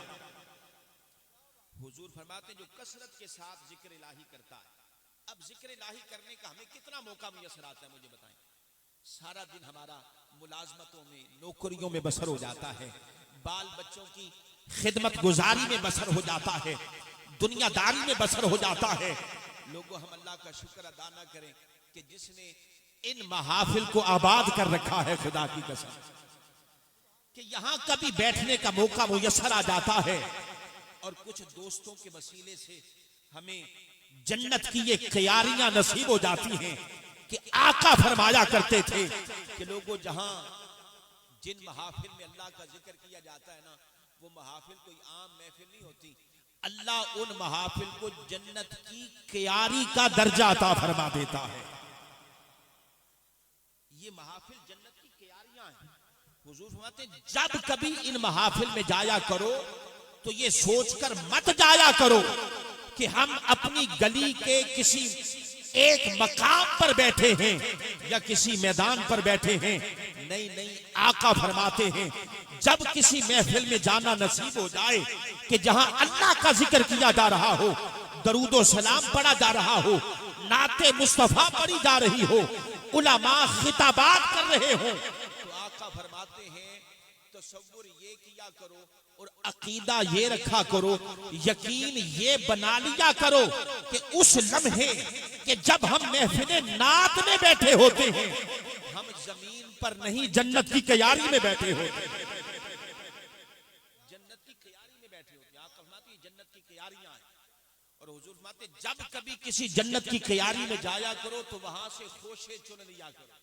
हुजूर फरमाते जो कसरत के साथ जिक्र इलाही करता है, अब जिक्र इलाही करने का हमें कितना मौका मुयस्सर आता है मुझे बताएं। सारा दिन हमारा मुलाजमतों में, नौकरियों में बसर हो जाता है, बाल बच्चों की खिदमत गुजारी में बसर हो जाता है, दुनियादारी में बसर हो जाता है। लोगों, हम अल्लाह का शुक्र अदा ना करें कि जिसने इन महाफिल को आबाद कर रखा है। खुदा की कसम कि यहां कभी बैठने का मौका मुयस्सर आ जाता है और कुछ दोस्तों के वसीले से हमें जन्नत की ये क्यारियां नसीब हो जाती हैं कि आका फरमाया करते थे कि लोगों, जहां जिन महाफिल में अल्लाह का जिक्र किया जाता है ना, वो महाफिल कोई आम महफिल नहीं होती। अल्लाह उन महाफिल को जन्नत की क्यारी का दर्जा अता फरमा देता है। ये महाफिल जन्नत की क्यारियां हैं। हुजूर फरमाते हैं, जब कभी इन महाफिल में जाया करो तो ये सोचकर मत जाया करो कि हम अपनी गली के किसी एक मकाम पर बैठे हैं या किसी मैदान पर बैठे हैं। नहीं नहीं, आका फरमाते हैं, जब किसी महफिल में जाना नसीब हो जाए कि जहां अल्लाह का जिक्र किया जा रहा हो, दरूदो सलाम पढ़ा जा रहा हो, नाते मुस्तफा पढ़ी जा रही हो, उलमा खिताबात कर रहे हो, तो आका फरमाते हैं तसव्वुर ये किया करो और अकीदा ये रखा करो, यकीन ये बना लिया करो कि उस लम्हे कि जब हम महफिले नात में बैठे होते हैं, हम जमीन पर नहीं जन्नत की क्यारी में बैठे होते हैं। जन्नत की क्यारी में बैठे होते हैं। आका फरमाते हैं जन्नत की क्यारियां हैं। और हुजूर फरमाते हैं, जब कभी किसी जन्नत की क्यारी में जाया करो तो वहां से खोशे चुन लिया करो।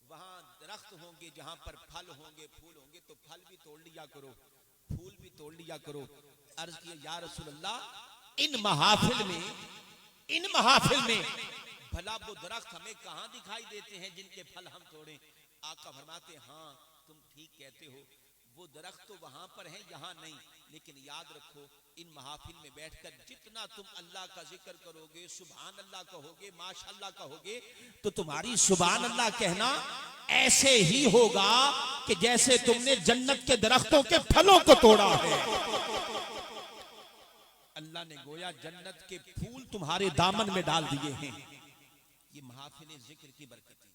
वहां दरख्त होंगे जहां पर फल होंगे, फूल होंगे, तो फल भी तोड़ लिया करो, फूल भी तोड़ लिया करो। अर्ज किया, या रसूल अल्लाह, इन महाफिल में भला वो दरख्त हमें कहां दिखाई देते हैं जिनके फल हम तोड़ें? आका फरमाते, हाँ तुम ठीक कहते हो, वो दरख्त तो वहां पर है, यहाँ नहीं। लेकिन याद रखो, इन महाफिल में बैठकर जितना तुम अल्लाह का जिक्र करोगे, सुभान अल्लाह कहोगे, माशाअल्लाह कहोगे, तो तुम्हारी सुभान अल्लाह कहना ऐसे ही होगा कि जैसे तुमने जन्नत के दरख्तों के फलों को तोड़ा है। अल्लाह ने गोया जन्नत के फूल तुम्हारे दामन में डाल दिए हैं। ये महाफिल जिक्र की बरकत है।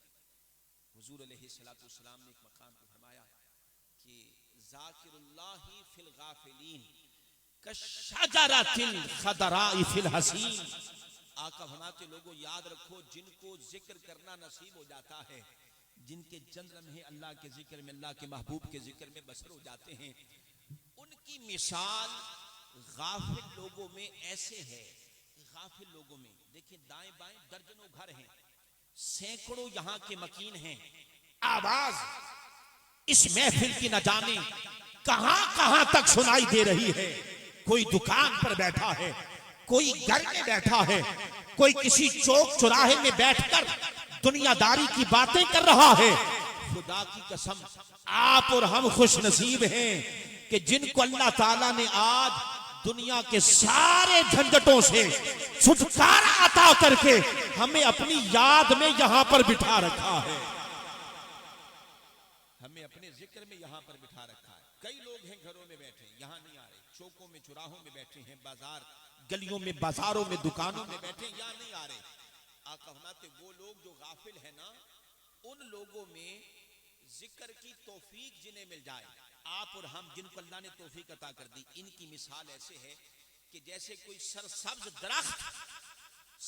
हुजूर अलैहिस्सलाम ने एक मकाम पे फरमाया कि ज़ाकिरुल्लाहि फिल गाफिलीन कशजरातिल खदराइ फिल हसीन। आका फरमाते, लोगों याद रखो, जिनको जिक्र करना नसीब हो जाता है, जिनके चंद लम्हे अल्लाह के जिक्र में, अल्लाह के महबूब के जिक्र में बसर हो जाते हैं, उनकी मिसाल गाफिल लोगों में ऐसे है। गाफिल लोगों में देखिए, दाएं बाएं दर्जनों घर हैं, सैकड़ों यहाँ के मकीन हैं, आवाज इस महफिल की न जाने कहां कहां तक सुनाई दे रही है। कोई दुकान पर बैठा है, कोई घर में बैठा है, कोई किसी चौक चौराहे में बैठकर दुनियादारी की बातें कर रहा है। खुदा की कसम, आप और हम खुश नसीब हैं कि जिनको अल्लाह ताला ने आज दुनिया के सारे झंझटों से छुटकारा अता करके हमें अपनी याद में यहां पर बिठा रखा है। हमें अपने जिक्र में यहां पर बिठा रखा है। कई लोग हैं घरों में बैठे, यहां नहीं आ रहे, चौकों में चौराहों में बैठे हैं, बाजार गलियों में, बाजारों में, दुकानों में बैठे, यहां नहीं आ रहे। आका फरमाते, वो लोग जो गाफिल है ना, उन लोगों में जिक्र की तौफीक जिन्हें मिल जाए, आप और हम जिनको अल्लाह ने तौफीक अता कर दी, इनकी मिसाल ऐसे है कि जैसे कोई सरसब्ज दरख्त,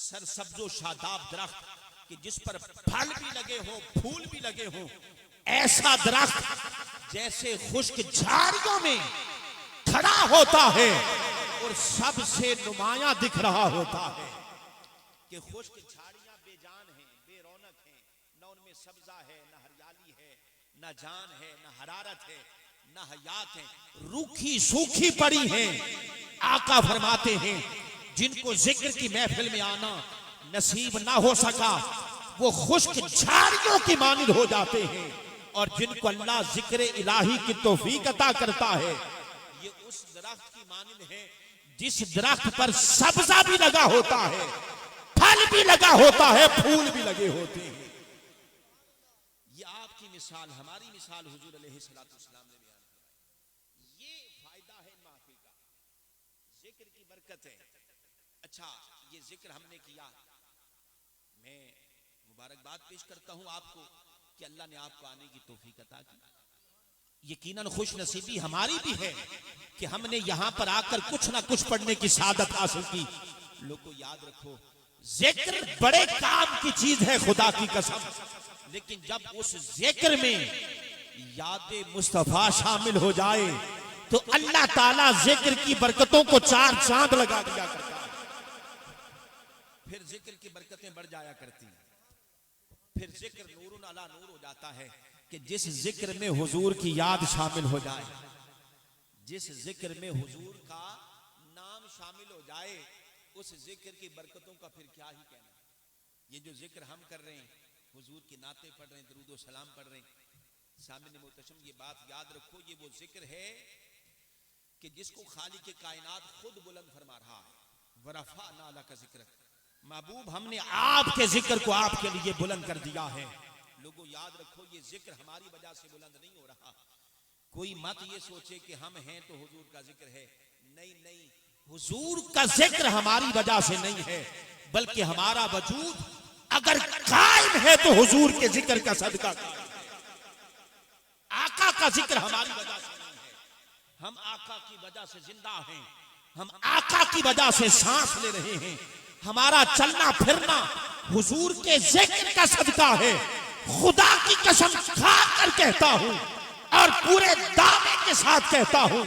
सरसब्जो शादाब दरख्त कि जिस पर फल भी लगे हो, फूल भी लगे हो, ऐसा दरख्त जैसे खुश्क झाड़ियों में खड़ा होता है और सबसे नुमाया दिख रहा होता है कि खुश्क झाड़ियां बेजान हैं, बेरौनक हैं, न उनमें सब्जा है, न हरियाली है, न जान है, न हरारत है, न हयात है, रूखी सूखी पड़ी हैं। आका फरमाते हैं, जिनको जिक्र की महफिल में आना नसीब ना हो सका, वो खुश्क झाड़ियों की मानिंद हो जाते हैं। और जिनको अल्लाह जिक्र इलाही की तौफीक अता करता है, ये उस दरख्त की मानिंद है जिस दरख्त पर सब्जा भी लगा होता है, फल भी लगा होता है, फूल भी लगे होते हैं। ये आपकी मिसाल, हमारी मिसाल हुजूर अलैहिस्सलाम ने बयान कराई। ये फायदा है महफिल का, जिक्र की बरकत है। अच्छा, ये जिक्र हमने किया, मैं मुबारकबाद पेश करता हूं आपको कि अल्लाह ने आपको आने की तौफीक अता की। यकीनन खुश नसीबी हमारी भी है कि हमने यहां पर आकर कुछ ना कुछ पढ़ने की सादत हासिल की। लोग को याद रखो, जिक्र बड़े काम की चीज है, खुदा की कसम, लेकिन जब उस जिक्र में याद मुस्तफा शामिल हो जाए तो अल्लाह ताला जिक्र की बरकतों को चार चांद लगा दिया करता है। फिर जिक्र की बरकतें बढ़ जाया करती हैं। फिर जिक्र नूरुन अला नूर हो जाता है कि जिस जिक्र में हुजूर की याद शामिल हो जाए, जिस जिक्र में हुजूर का नाम शामिल हो जाए, उस जिक्र की बरकतों का फिर क्या ही कहना। ये जो जिक्र हम कर रहे हैं, हुजूर की नाते पढ़ रहे हैं, दरूद व सलाम पढ़ रहे हैं, सामने मुतशम ये बात याद रखो, ये वो जिक्र है कि जिसको खालिक के कायनात खुद बुलंद फरमा रहा है। वरफ़अना लका ज़िक्रक, महबूब हमने आपके जिक्र को आपके लिए बुलंद कर दिया है। लोगों याद रखो, ये जिक्र हमारी वजह से बुलंद नहीं हो रहा। कोई मत ये सोचे कि हम हैं तो हुजूर का जिक्र है। नहीं नहीं, हुजूर का जिक्र हमारी वजह से नहीं है, बल्कि हमारा वजूद अगर कायम है तो हुजूर के जिक्र का सदका। आका का जिक्र हमारी वजह से नहीं है, हम आका की वजह से जिंदा हैं, हम आका की वजह से सांस ले रहे हैं। हमारा चलना फिरना हुजूर के जिक्र का सदका है। खुदा की कसम खाकर कहता हूं और पूरे दावे के साथ कहता हूं,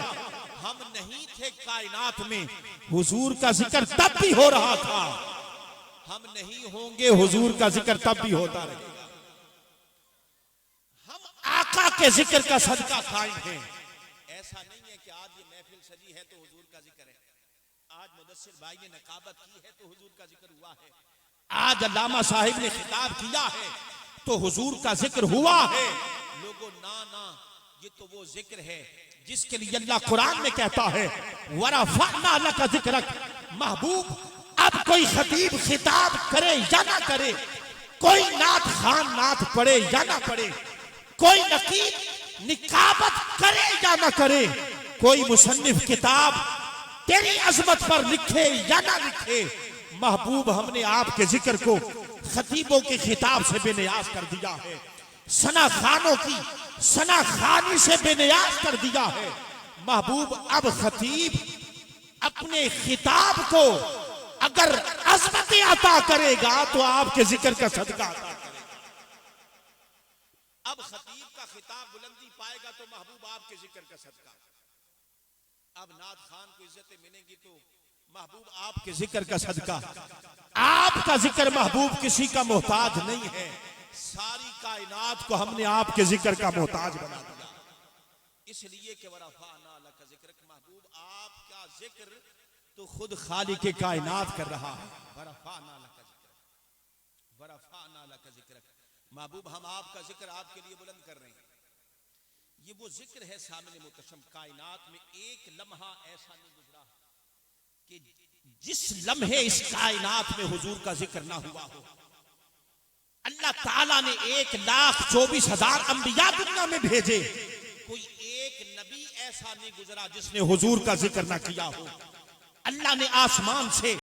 हम नहीं थे कायनात में, हुजूर का जिक्र तब भी हो रहा था। हम नहीं होंगे, हुजूर का जिक्र तब भी होता रहेगा। हम आका के जिक्र का सदका कायम है। ऐसा नहीं है कि आज ये महफिल सजी है तो हुजूर का जिक्र है, आज मुदस्सिर भाई ने नकाबत की है तो हुजूर का जिक्र हुआ है, आज अल्लामा साहिब ने खिताब किया है तो हुजूर का जिक्र हुआ है। लोगों ना ना, ये तो वो जिक्र है जिसके लिए अल्लाह कुरान में कहता है वरफ़अना लका ज़िक्रक। महबूब, अब कोई खतीब खिताब करे या ना करे, कोई नात खान नात पढ़े या ना पढ़े, कोई नकीब निकाबत करे या ना करे, कोई मुसन्निफ किताब तेरी अजमत पर लिखे या ना लिखे, महबूब हमने आपके जिक्र को खतीबों के खिताब से बेनियाज कर दिया है, सना खानों की सना खानी से बेनियाज कर दिया है। महबूब, अब खतीब अपने खिताब को अगर अजमत अता करेगा तो आपके जिक्र का सदका अता करेगा। अब खतीब का खिताब बुलंदी पाएगा तो महबूब आपके जिक्र का सदका। अब नात खान को इज्जतें मिलेंगी तो महबूब आपके जिक्र का सदका। आपका जिक्र महबूब किसी का मोहताज नहीं है, सारी कायनात को हमने आपके जिक्र का मोहताज बना दिया। इसलिए कि वरफ़अना लका ज़िक्रक, महबूब आपका जिक्र तो खुद खालिक के कायनात कर रहा है। वरफ़अना लका ज़िक्रक, वरफ़अना लका ज़िक्रक, महबूब हम आपका जिक्र आपके लिए बुलंद कर रहे हैं। ये वो जिक्र है सामने मुतशम, कायनात में एक लम्हा ऐसा नहीं गुजरा कि जिस लम्हे इस कायनात में हुजूर का जिक्र ना हुआ हो। अल्लाह ताला ने 1,24,000 अंबिया दुनिया में भेजे, कोई एक नबी ऐसा नहीं गुजरा जिसने हुजूर का जिक्र ना किया हो। अल्लाह ने आसमान से